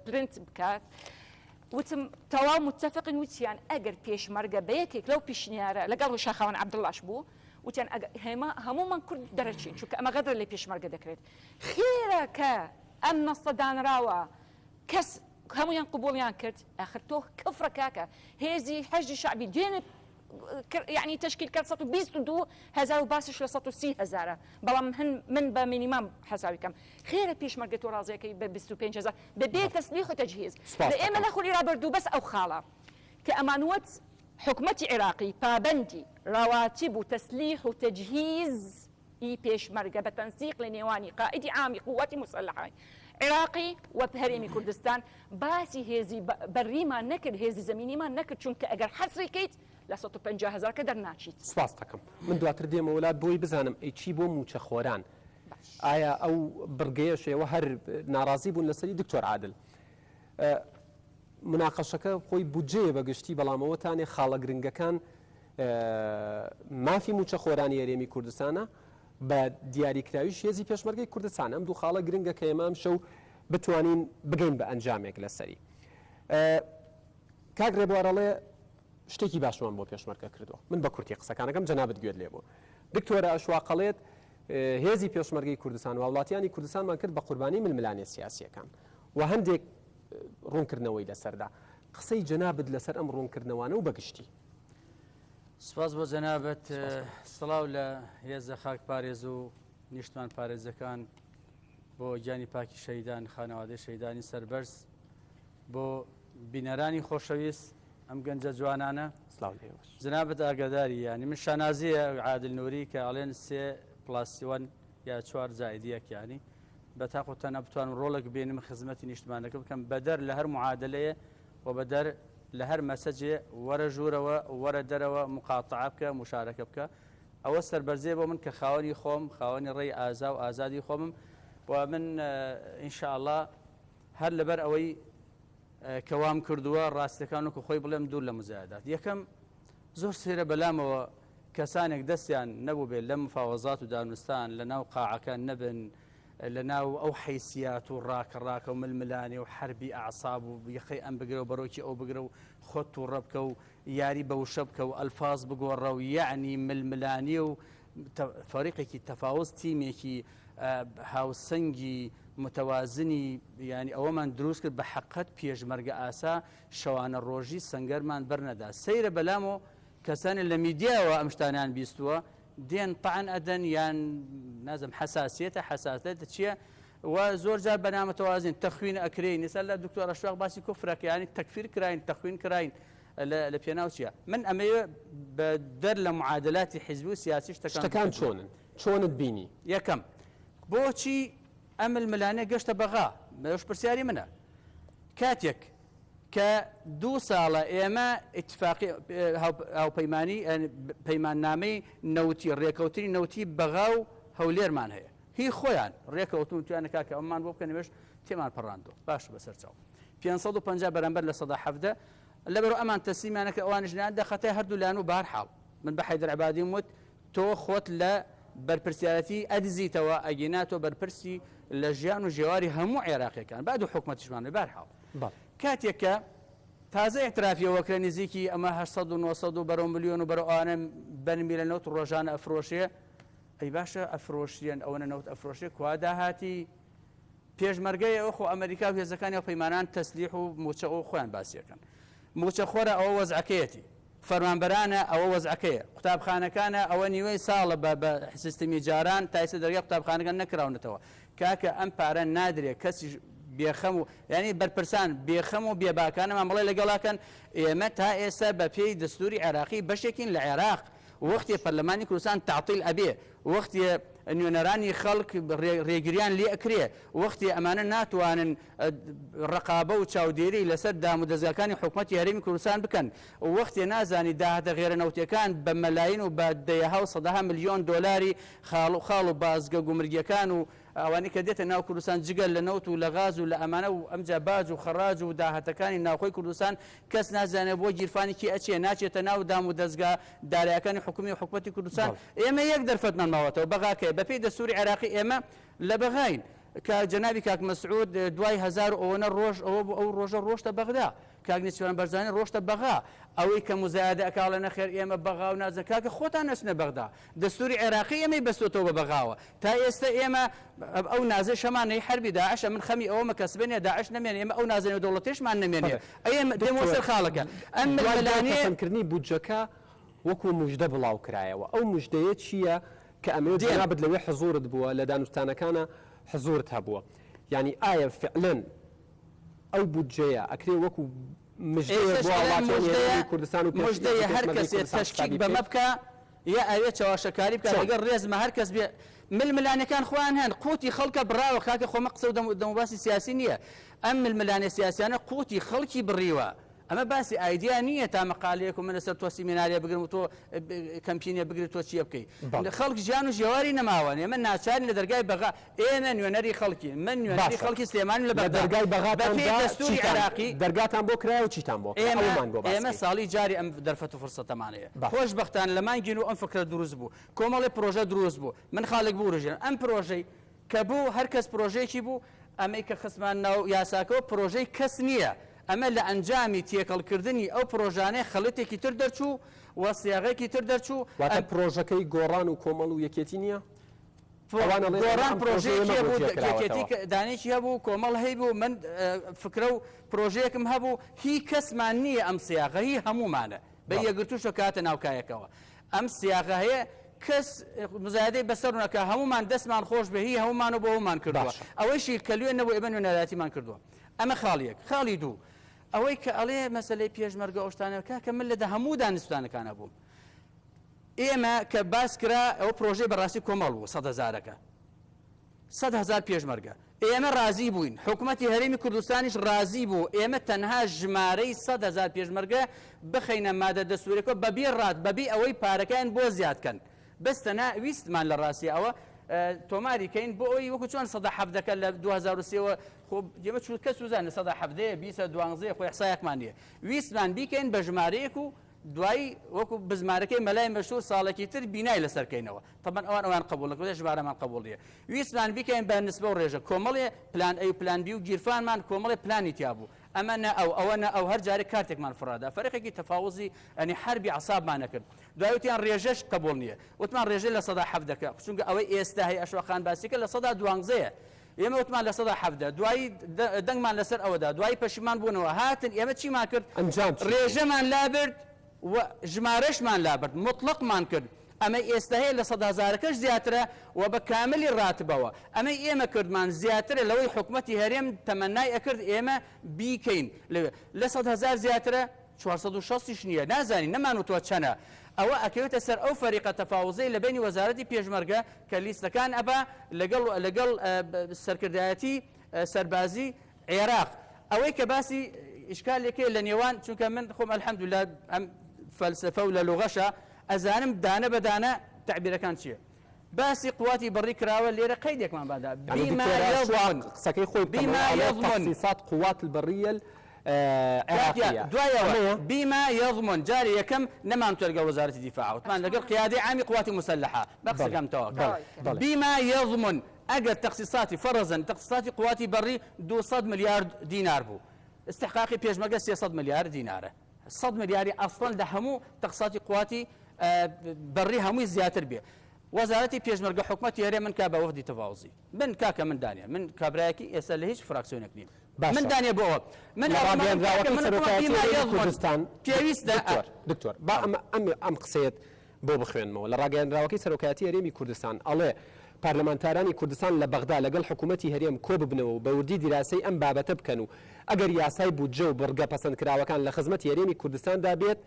پرنت بکات وتم تەواو متفقین وتیان ئەگەر پێشمەرگە بە یەکێک لەو پیشنیارە لەگەڵ شاخەوان عەبدوڵڵاش بوو وتیان هەمومان کورد دەرەچین چونکە ئەمە غەدر لێ پێشمەرگە دەکرێت خێرە کە ئەم نەستە دانراوە کەس هەمویان قبوڵیان کرد ئاخر تۆ کفرە کاکە هێزی حەجی شعبی دوێنێ يعني تشكيل كان 122,000 وباسش ل 130,000 بەڵام من بە مینیمام حسابی کەم خێرە پێشمەرگە تۆ ڕازیەکەی بە 25,000 بەبێ تەسلیح و تەجهیز لە ئێمە لە خولی رابردوو بەس ئەو خاڵە کە ئەمانوەت حکومەتی عێراقی پابەندی ڕەواتب و تەسلیح و تەجهیز ئی پێشمەرگە بە تەنسیق لە نێوانی قائیدی عامی قووەتی مسلحە عێراقی و هەرێمی کوردستان باسی هێزی بەڕیمان نەکرد هێزی زەمینیمان نەکرد چونکە ئەگەر حەسڕیکەیت لە 150,000کە دەرناچیت سپاس دەکەم من دواتر دێمە وڵات بۆی بزانم ئەی چی بۆ موچە خۆران ئایا ئەو بڕگەیەشەوە هەر ناڕازی بوون لەسەری دکتۆر عادل مناقەشەکە خۆی بودجێ بەگشتی بەڵامەوەتانێ خاڵە گرنگەکان مافی موچە خۆرانی هەرێمی کوردستانە بە دیاریکراویش هێزی پێشمەرگەی کوردستان ئەم دوو خاڵە گرنگە کە ئێمە ئەم شەو بتوانین بگەین بە ئەنجامێک لەسەری کاک ڕێبوارەڵێ شتێکی باشمان بۆ پێشمەرگە کردووە من بە کورتی قسەکانەکەم جەنابەت گوێت لێ بوو دکتۆرە ئەشواقەڵێت هێزی پێشمەرگەی کوردستان و وڵاتیانی کوردستانمان کرد بە قوربانی ململانێ سیاسیەکان و هەندێک ڕوونکردنەوەی لەسەردا قسەی جەنابەت لەسەر ئەم ڕوونکردنەوانە و بەگشتی سپاس بۆ جەنابەت سڵاو لە هێزە خاک پارێز و نیشتمان پارێزەکان بۆ گیانی پاکی شەیدان خانەوادەی شەیدانی سەربەرز بۆ بینەرانی خۆشەویست ئەم گەنجە جوانانە جەنابەت ئاگاداری ینی من شانازیە عادل نووری کە ئەڵێن 3+1 یا 4 زائیدیەک ینی بە تاقوتەنە بتوانم ڕۆڵێک بێنم خزمەتی نیشتمانەکە بکەم بەدەر لە هەر معادلەیە و بەدەر لە هەر مەسەجێ وەرە ژوورەوە وەرە دەرەوە مقاتعە بکە مشارەکە بکە ئەوە سەربەرزێ بۆ من کە خاوەنی خۆم خاوەنی ڕێی ئازا و ئازادی خۆمم و من ئینشاءالله هەر لەبەر ئەوەی کەوام کردووە ڕاستەکان وکو خۆی بڵێم دوور لە مزایدات یەکەم زۆر سێرە بەلامەوە کەسانێک دەستیان نەبوو بێت لە مفاوەزات و دانوستان لە ناو قاعەکان نەبن لە ناو ئەو حیسیات و ڕاکە و ململانی و حربی ئاعساب و یەخەی ئەم بگرە و بەرۆکی ئەو بگرە و خۆت و ڕەبکە و یاری بەوشە بکە و ئەلفاظ بگۆڕە و یعنی ململانی و فەریقێکی تەفاوز تیمێکی هاوسەنگی متەوازنی ینی ئەوەمان دروست کرد بە حەقەت پێشمەرگە ئاسا شەوانە ڕۆژی سەنگەرمان بەرنەدا سەیرە بەلامەوە کەسانی لە میدیاوە ئەم شتانیان بیستووە دێن طعن ئەدەن یان نازم حساسیەتە چییە و زۆر جار بەنامەتەوازن تەخوین ئەکرێن نسا لە دکتۆر ئەشواق باسی کوفرەکە ینی تەکفیر کراین تەخوین کراین لە پێناو چییە من ئەمەیە بە دەر لە معادلاتی حیزبی و سیاسی شتەکان چۆنن چۆنت بینی یەکەم بۆچی ئەم ململانە گەشتە بەغا بەش پرسیاری منە کاتێک کە 2 ساڵە ئێمە ئیتفاقی هاوپەیمانی پەیماننامەی نەوتی ڕێکەوتنی نەوتی بەغا و هەولێرمان هەیە هی خۆیان ڕێکەوتون توانە کاکە ئەممان بۆ بکەن نوێش تێمان پەڕاندەوە باش بەسەر چاو 550 بەرامبەر لە 170 لەبەرەوە ئەمان تەسلیمانەکە ئەوانشنیان دەخەتای هەردوو لاان و بارحاڵ من بە حەیدەر عەبادی وت تۆ خۆت لە بەرپرسیارەتی ئەدزیتەوە ئەگەیناتۆ بەرپرسی لە ژیان و ژێواری هەموو عێراقیەکان بعد و حکومەتیشمان بارحاڵ کاتێککە تازە اعترافیەوە کرا نزیکی ئەمە 800 و 900 و بەرەو ملیۆن و بەرەو ئەوانە بەرمیلە نەوت ڕۆژانە ئەفرۆشێ ئەی باشە ئەفرۆشیان ئەوەنە نەوت ئەفرۆشێ کوا داهاتی پێشمەرگەی ئەوە خۆ ئەمریکا و هێزەکانی و پەیمانان تەسلیح و موچە و خۆیان باسیەکەن موچەخۆرە ئەوە وەزعەکەیەتی فەرمانبەرانە ئەوە وەزعەکەیە قوتابخانەکانە ئەوە نیوەی ساڵە بە سیستمی جاران تایسە دەرگای قوتابخانەکان نەکراونەتەوە کاکە ئەم پارە نادرێت کەسی بێخەم و ینی بەرپرسان بێخەم و بێباکانەمان بڵێ لەگەڵاکەن ئێمە تا ئێستا بە پێی دەستوری عێراقی بەشێکین لە عێراق وەختی پەرلەمانی کوردستان تعتیل ئەبێ وەختی نوێنەرانی خەڵک ڕێگریان لێ ئەکرێ وەختی ئەمانە ناتوانن ڕقابە و چاودێری لەسەر دام و دەزگاکانی حکوومەتی هەرێمی کوردستان بکەن وەختی نازانی داهاتە غێرەنەوتیەکان بە مەلاین و بە دەیەها و سەدەها ملیۆن دۆلاری خاڵ و بازگە گومرگیەکان و ئەوانی کە دێتە ناو کوردستان جگەل لە نەوت و لە غاز و لە ئەمانە و ئەمجا باج و خەراج و داهاتەکانی ناوخۆی کوردستان کەس نازانێت بۆ گیرفانێکی ئەچێ ناچێتە ناو دام و دەستگا دارایەکانی حکومی و حکومەتی کوردستان ئێمە یەک دەرفەتمان ماوەتەوە بەغاکەیە بەپێی دەستوری عێراقی ئێمە لە بەغاین کە جەنابی کاک مەسعود دوای 1000 ئەوەنە ڕۆژ ئەو ڕۆژە ڕۆشتە بەغدا کاک نیچوان بەرزانانی ڕۆشتە بەغا ئەوەی کە مزایدە ئەکاڵە نەخێر ئێمە بەغا و نازە کاکە خۆتان نەچنە بەغدا دەستوری عێراقی ئێمەی بەستۆتەوە بە بەغاوە تا ئێستا ئێمە ئەو نازە شەمانەی حربی داعشە من خەمی ئەوە مەکەسبێنێ داعش نەمێنێ ئێمە ئەو نازانێ دەوڵەتێشمان نەمێنێ ئەمە دێمە سەر خاڵەکە ئەم ململانەکردنی بودجەکە وەکو موژدە بڵاو کرایەوە ئەو موژدەیە چییە کە ئەمێ جنابەت لەوێ حزورت بووە لە دانوستانەکانە حزورت هەبووە یعنی ئایا فعلەن ئەو بودجەیە ئەکرێ وەکو مژدەیە هەر کەسێت تەشکیک بەمە بکە یا ئەوێ چاواشەکاری بکە لەگەڵ ڕێزمە هەر کەس بێ ململانەکان خۆیان هەن قوتی خەڵکە بڕاوە کاکە خۆمە قسە و دەموباسی سیاسی نییە ئەم ململانە سیاسیانە قوتی خەڵکی بڕیوە ئەمە باسی ئایدیا نییە تا مەقالەیەک و من لەسەر تۆ سیمیناریە بگرم و تۆ کەمپینە بگرێت تۆ چیە بکەیت خەڵک ژیان و ژێواری نەماوە ئێمە ناچارین لە دەرگای بەغا ئێمە نوێنەری خەڵکی من نوێنەری خەڵکی سلێمانی لە دەرگای بەغا دەستوری عێراقی دەرگاتان بۆ کرایە و چیتان بۆ ئێمە ساڵی جاری ئەم دەرفەت و فرسەتەمانەیە خۆشبەختانە لە مانگین و ئەم فکرە دروست بوو کۆمەڵی پرۆژە دروست بوو من خاڵێک بوورژێن ئەم پرۆژەی کە بوو هەر کەس پرۆژەیەکی بوو ئەمەی کە خستمان ناو یاساکەەوە پرۆژەی کەس نییە ئەمە لە ئەنجامی تێکەڵکردنی ئەو پرۆژانەی خەڵەتێکی تر دەرچوو و سیاغێکی تر دەرچوو واتە پرۆژەکەی گۆڕان و کۆمەڵ و یەکێتی نییە گۆڕان پرۆژەیەکی بوو یەکێتی دانێکی هەبوو کۆمەڵ هەیبوو من فکرە و پرۆژەیەکم هەبوو هی کەسمان نییە ئەم سیاغە هی هەمومانە بە یەگرتوشە کاتە ناوکایەکەوە ئەم سیاغە هەیە کەس مزایدەی بەسەر نەکە هەمومان دەستمان خۆش بە هی هەمومان و بۆ هەمومان کردووە ئەوەیشی کەلوێ نەبوو ئێمە نوێنەراتیمان کردووە ئەمە خاڵیەک خاڵی دوو ئەوەی کە ئەڵێ مەسلەی پێشمەرگە ئەوشتانەکە کە من لەدە هەموو دانیستانەکانە بووم ئێمە کە باس کرا ئەو پرۆژەی بەڕاستی کۆمەڵ بوو 100,000ەکە 100,000 پێشمەرگە ئێمە رازی بووین حکوومەتی هەرێمی کوردستانیش رازی بوو ئێمە تەنها ژمارەی 100,000 پێشمەرگە بخەینە مادە دەستورێکەوە بەبێ ڕات بەبێ ئەوەی پارەکەیان بۆ زیادکەن بەستەنا ویستمان لە ڕاستی ئەوە تۆماری کەین بۆ ئەوی وەکو چۆن 170 لە 2023ەوە خۆ ئێمە چوت کە سوزانە 170 20 خۆی حسایەکمان نییە ویستمان بیکەین بە ژمارەیەک و دوایی وەکو بزمارەکەی مەلای مەشهور ساڵێکی تر بینای لەسەرکەینەوە طبعا ئەوان قبولەکە ژمارەمان قبوڵیە ویستمان بیکەین بە نسبە و ڕێژە کۆمەڵێ پلان ئەی پلان بی و گیرفانمان کۆمەڵێ پلانی تیا بوو ئەمە نە ئەوە نە ئەو هەر جارێک کارتێکمان فڕادا فەرقێکی تەفاوزی ئەنی حربی عەسابمان نەکرد دوای وتیان ڕێژەش قبول نییە وتمان ڕێژەی لە 170 چونکە ئەوەی ئێستا هەیە ئەشۆخان باسیکە لە 112 ئێمە وتمان لە 170 دوایی دەنگمان لەسەر ئەوەدا دوایی پەشیمان بوونەوە هاتن ئێمە چیمان کرد ڕێژەمان لابرد و ژمارەشمان لابرد مطلقمان کرد ئەمە ئێستا هەیە لە 100,000کەش زیاترە و بە کاملی ڕاتبەوە ئەمەی ئێمە کردمان زیاترە لەوەی حکوومەتی هەرێم تەمەنای ئەکرد ئێمە بیکەین لە 100,000 زیاترە 460 نییە نازانی نەمان و تۆ چەنە ئەوە ئەکەوێتە سەر ئەو فەریقە تەفاوزەی لە بینی وەزارەتی پێشمەرگە کە لیستەکان ئەبا لەگەڵ سەرکردایەتی سەربازی عێراق ئەوەی کە باسی ئیشکالێکێ لە نێوان چونکە من خۆم ئەلحەمدوللا ئەم فەلسفە و لە لوغەشە ئەزانم دانە بەدانە تعبیرەکان چییە باسی قواتی بڕی کراوە لێرە قەیدێکمان بادا بما يضمن قسەکەی خۆی بما يضمن تخصيصات قوات البرية العراقية دوایەوە بما يضمن جاري یەکەم نەمانتوێت لەگەڵ وەزارەتی دیفاع وتمان لەگەڵ قیادەی عامی قواتی مسلحة بەقسەکەم تەواو بما يضمن ئەگەر تەخصیصاتی فەرەزن تەخصیصاتی قواتی بەڕی 200 ملیارد دینار بوو استحقاقی پێشمەرگە 300 ملیارد دینارە 100 ملیاری ئەسڵەن لە هەموو تەخصیصاتی قواتی بەڕی هەمووی زیاتر بێ وەزارەتی پێشمەرگە حکومەتی هەرێ من کا بە وەفدی تەواوزی من کاکە من دانیە من کابراایەکی ئێستا لە هیچ فراکسیۆنێک نیم من دانیە بۆەوە من پێویستە دکتۆر با ئەم قسەیەت بۆ بخوێنمەوە لە ڕاگەیاندراوەکەی سەرۆکایەتی هەرێمی کوردستان ئەڵێ پارلەمانتارانی کوردستان لە بەغدا لەگەڵ حکوومەتی هەرێم کۆ ببنەوە بە وردی دیراسەی ئەم بابەتە بکەن و ئەگەر یاسای بودجە و بڕگە پەسەندکراوەکان لە خزمەتی هەرێمی کوردستاندا بێت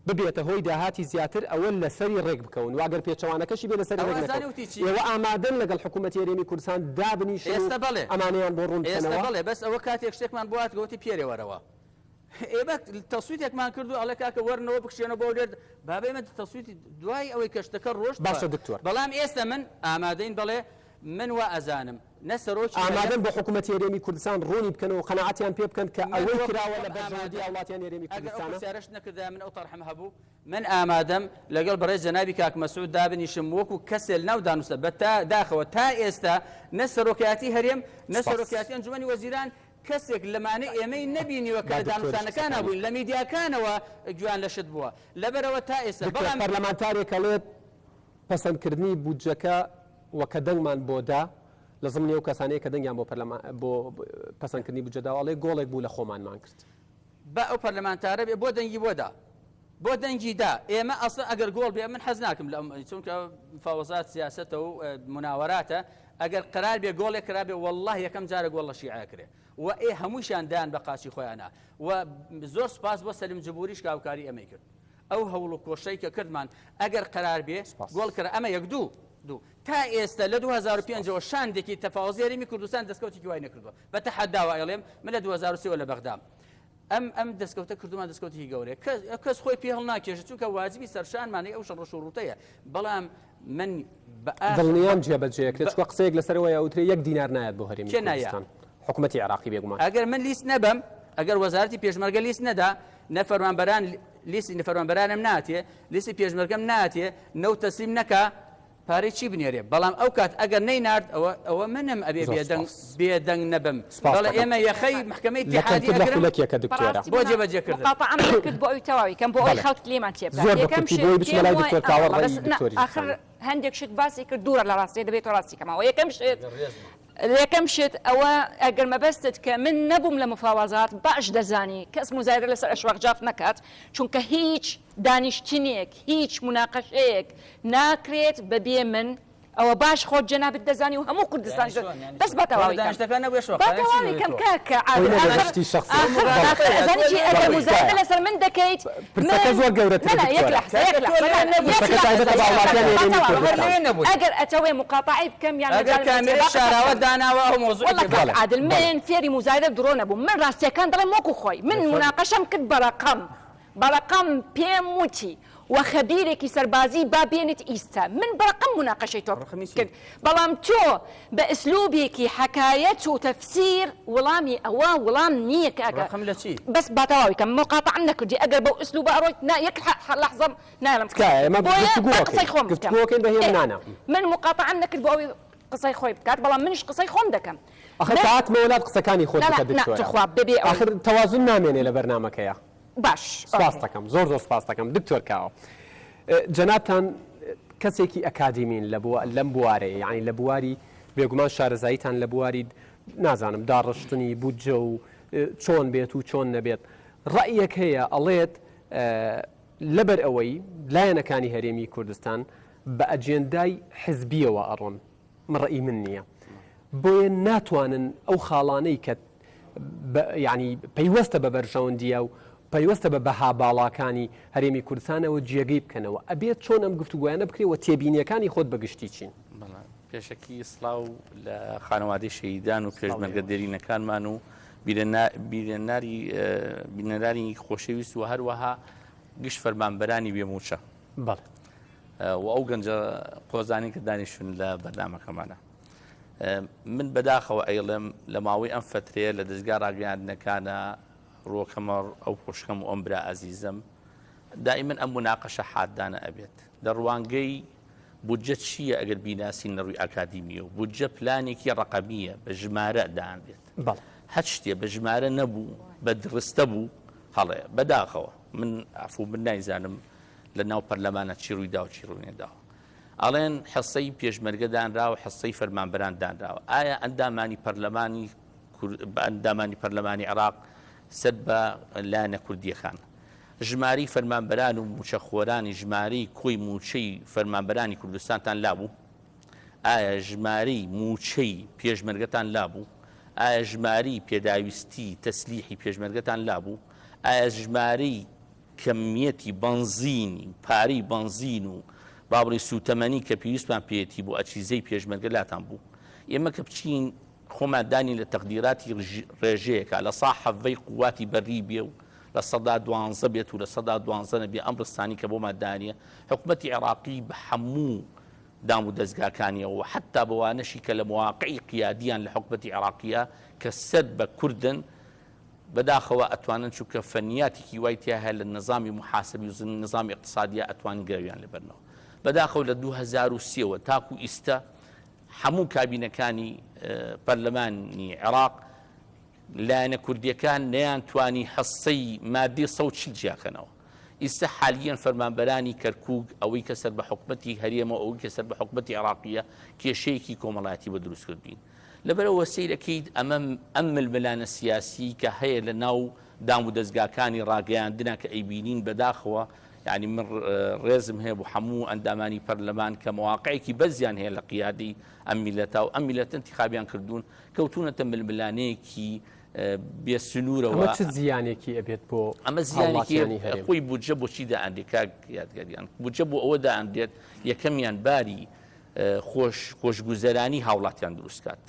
ببێتە هۆی داهاتی زیاتر ئەوە لەسەری ڕێک بکەون واگەر پێچەوانەکەشی بێ لەسەری ڕێک ئێوە ئامادەن لەگەڵ حکوومەتی هەرێمی کوردستان دابنیشن ئێستا بەڵێ ئەمانەیان بۆ ڕوونکەنەوە بەڵێ بەس ئەوە کاتێک شتێکمان بۆات گەوتی پێرێوەرەوە ئێمە تەسویتێکمان کردو ئەڵێ کاکە وەرنەوە بکشێنە بۆ لێر بابێ من تەسویتی دوای ئەوەی کەشتەکە ڕۆژ باشە دکتۆر بەڵام ئێستا من ئامادەین بڵێ من وا ئەزانم نەسەرۆکی ئامادەن بۆ حکوومەتی هەرێمی کوردستان ڕوونی بکەنەوە قەنەعەتیان پێ بکەن کە ئەوەی کراوە لە بەرژەوەندی وڵاتیان هەرێمی کوردستانە سیارەش نەکردا من ئەو تەرحەم هەبوو من ئامادەم لەگەڵ بەڕێز جەنابی کاک مەسعود دابنیشم وەکو کەسێک ناو دانووسە بە داخەوە تا ئێستا نەسەرۆکایەتی هەرێم نەسەرۆکایەتی ئەنجومەنی وەزیران کەسێک لەمانە ئێمەی نەبینیوە کە لە دانووسانەکان نبووین لە میدیاکانەوە گویان لە شت بووە لەبەرەوە تا ئێستا بەڵام پەرلەمانتارێک ئەڵێت پەسەندکردنی بودجەکە وەکە دەنگمان بۆدا لە زمانی ئەو کەسانەیە کە دەنگیان بۆ پەسەندکردنی بودجەداوەڵێ گۆڵێک بوو لە خۆمانمان کرد بە ئەو پەرلەمانتارە بێ بۆ دەنگی بۆدا بۆ دەنگی دا ئێمە ئەسڵ ئەگەر گۆڵ بێ من حەز ناکەم لە چونکە مفاوەزات سیاسەتە و مناوەراتە ئەگەر قرار بێ گۆڵێک کرا بێ والله یەکەم جارە گۆڵ لە شیعە کرێ و هەمووشیان دایان بە قاچی خۆیانە و زۆر سپاس بۆ سەلیم جبوریش کاوکاری ئەمەی کرد ئەو هەوڵ و کۆشەی کە کردمان ئەگەر قرار بێ گۆڵ کرا ئەمە یەک دوو تا ئێستا لە 2005ەوە شاندێکی تەفاوزی هەرێمی کوردستان دەستکەوتێکی وای نەکردووە بە تەحەداوە ئەڵێم من لە 2003 لە بەغدام ئەم دەستکەوتە کردومان دەستکەوتێکی گەورەیە کەس خۆی پێ هەڵ ناکێشێت چونکە واجبی سەرشانمانەی ئەو شەڕە شوڕوتەیە بەڵام من دڵنیام جێبەجێکرێت چوە قسەیەک لەسەرەوەی ئەوترێ یەک دینار نایەت بۆ هەرێمی کوردستان حکوومەتی عێراقی بێگومان ئەگەر من لیست نەبم ئەگەر وەزارەتی پێشمەرگە لیست نەدا نەفەرمانبەران لیستی نەفەرمانبەرانم ناتێ لیستی پێشمەرگەم ناتێ نەو تەسلیم نەکا پارەی چی بنێرێ بەڵام ئەو کات ئەگەر نەینارد ئەوە منم ئەبێ بێدەنگ نەبم بەڵێ ئێمە یەخەی محکەمەی اتحادیە بۆ جێبەجێکردن قاطعاً کرد بۆ ئەوی تەواوی کەم بۆ ئەوی خەڵک لێمان تێبدا آخر هەندێک شت باسی کرد دوورە لە ڕاستی دەبێت ڕاستی کەمەوە یەکەم شت ئەوە ئەگەر مەبەستت کە من نەبووم لە مفاوازات باش دەزانی کەس مزایدە لەسەر ئەشواق نەکات چونکە هیچ دانیشتنێک هیچ مناقەشەیەک ناکرێت بەبێ من ئەوە باش خۆت جەنابەت دەزانی و هەموو کوردستان بەس بەتەواوی کەم کاکە ئەگەر مزایدە لەسەر من دەکەیت زۆر گەورەتر ئەگەر ئەتەوێ مقاطعی بکەم یان شاراوە داناوە ئەو مۆزوع عادل من فێری مزایدە درۆ نەبوو من ڕاستیەکان دەڵێم وەکو خۆی من مناقەشەم کرد بەڕقەم پێم وتی و خەبیرێکی سەربازی با بێنێت ئیستا من بەڕقەم مناقەشەی تۆ کرد بەڵام تۆ بە ئەسلوبێکی حەکایەت و تەفسیر وەڵامی ئەوە وەڵام نییە کاکە بەس باتەواوی کەم مقاطعەم نەکردی ئەگەر بەو ئەسلوبە ئەڕۆیت یەک لەحظەم نایڵم قسەی خۆم بکەم من مقاطعەم نەکرد بۆ ئەوی قسەی خۆی بکات بەڵام منیش قسەی خۆم دەکەم ئەخەتمە وڵات قسەکانی خۆت آخر تەوازن نامێنێ لە بەرنامەکەیە باش سپاس دەکەم زۆر سپاس دەکەم دکتۆر کاوە جەنابتان کەسێکی ئەکادیمین لەم بوارەیە یعنی لە بواری بێگومان شارەزاییتان لە بواری نازانم داڕشتنی بودجە و چۆن بێت و چۆن نەبێت ڕەیەک هەیە ئەڵێت لەبەر ئەوەی لایەنەکانی هەرێمی کوردستان بە ئەجێندای حزبیەوە ئەڕۆن ڕەئی من نییە بۆیە ناتوانن ئەو خاڵانەی کە ینی پەیوەستە بە بەرژەوەندیە و پەیوەستە بە بەها باڵاکانی هەرێمی کوردستانەوە جێگەی بکەنەوە ئەبێت چۆن ئەم گفتوگویانە بکرێەوە تێبینیەکانی خۆت بەگشتی چین پێشەکی سڵاو لە خانەوادەی شەیدان و پێشمەرگە دێرینەکانمان و بینەرانی خۆشەویست و هەروەها گشت فەرمانبەرانی بێموچە بەڵێ و ئەو گەنجە قۆزانی کە دانیشتون لە بەردامەکەمانە من بەداخەوە ئەیڵێم لە ماوەی ئەم فترەیە لە دەستگا ڕاگەیاندنەکانە ڕۆکەمە ئەو خۆشکەم و ئەم برا ئەزیزم دائیمەن ئەم مناقەشە حادانە ئەبێت لە ڕوانگەی بودجە چییە ئەگەر بیناسین لە ڕووی ئاکادیمیە و بودجە پلانێکی ڕقەمیە بە ژمارە دانبێت هەچ شتێ بە ژمارە نەبوو بە درستە بوو هەڵێ بەداخەوە من عفو من نایزانم لە ناو پەرلەمانە چی ڕوویدا و چی ڕوونێداوە ئەڵێن حەسەی پێشمەرگە دانراوە و حەسەی فەرمانبەران دانراوە ئایا ئەندامانی پەرلەمانی عێراق سەر بە لایەنە کوردیەکان ژماری فەرمانبەران و موچەخۆرانی ژماری کۆی موچەی فەرمانبەرانی کوردستانتان لابوو ئایا ژماری موچەی پێشمەرگەتان لابوو ئایا ژماری پێداویستی تەسلیحی پێشمەرگەتان لابوو ئایا ژماری کەمیەتی بەنزینی پارەی بەنزین و باڵی سوتەمەنی کە پێویستمان پێێتی بوو ئەچیزەی پێشمەرگە لاتان بوو ئێمە کە بچین خۆمادانی لە تەقدیراتی ڕێژەیەکە لە ساحەڤەی قوواتی بەڕی بێ و لە سەدا 12 بێت و لە سەدا 12 نەبێ ئەم ڕستانی کە بۆمان دانیە حکومەتی عێراقی بە هەموو دام و دەستگاکانیەوە حتا بەوانەشی کە لە مواقعی قیادیان لە حکومەتی عێراقیە کە سەد بە کوردن بەداخەوە ئەتوانن چونکە فەنیاتێکی وای تیا هەیە لە نظامی محاسبی و نظامی اقتصادیە ئەتوانن گەرویان لەبەرنەوە بەداخەوە لە 2003 تاکو ئیستا هەموو کابینەکانی پەرلەمانی عێراق لایەنە کوردیەکان نەیانتوانی حەسەی مادی 140 جیاکەنەوە ئیستا حالیان فەرمانبەرانی کەرکووک ئەوەی کە سەر بە حکومەتی هەرێمە ئەوەی کە سەر بە حکومەتی عێراقیە کێشەیەکی کۆمەڵایەتی بە دروست کردین لەبەرەوە سەیرەکەیت ئەم ململانە سیاسی کە هەیە لە ناو دام و دەستگاکانی ڕاگەیاندنە کە ئەیبینین بەداخەوە یعنی من ڕێزم هەیە بۆ هەموو ئەندامانی پەرلەمان کە مواقعێکی بەزیان هەیە لە قیادی ئەم میلەتە و ئەم میلەت انتخابیان کردوون کەوتونەتە ململانەیەکی بێسنوورەوە چ زیانێکی ئەبێت بۆ ئەمە زیانێکی خۆی بودجە بۆچی دائەندێت کاک یادگاریان بودجە بۆ ئەوە دائەندێت یەکەمیان باری خۆشگوزەرانی هاوڵاتیان دروست کات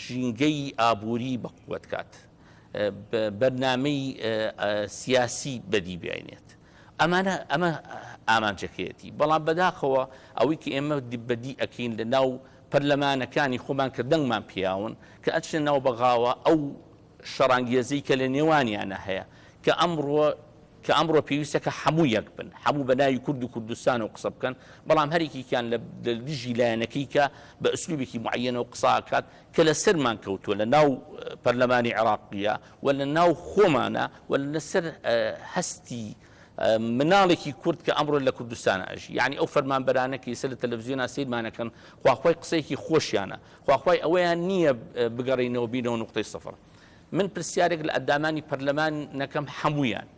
ژینگەی ئابووری بەقووەت کات بەرنامەی سیاسی بەدی بێنێت ئەمە ئامانجەکەیەتی بەڵام بەداخەوە ئەوەی کە ئێمە بەدی ئەکەین لە ناو پەرلەمانەکانی خۆمان کە دەنگمان پیاون کە ئەچن ناو بەغاوە ئەو شەڕانگێزەی کە لە نێوانیانە هەیە کە ئەمڕۆ پێویستە کە هەموو یەک بن هەموو بەناوی کورد و کوردستان و قسە بکەن بەڵام هەرێکیان لە دژی لایەنەکەی کە بە ئەسلوبێکی معەنەوە قساکات کە لە سەرمان کەوتووە لە ناو پەرلەمانی عێراقیە و لە ناو خۆمانە و لەسەر هەستی مناڵێکی کورد کە ئەمڕۆ لە کوردستانە ئەژی یعنی ئەو فەرمانبەرانە کە ئێستا لە تەلەڤیزیۆنا سیرمانەکەن خواخوای قسەیەکی خۆشیانە خواخوای ئەوەیان نییە بگەڕینەوە بینەوە نقطەی سەفر من پرسیارێک لە ئەندامانی پەرلەمانەکەم هەموویان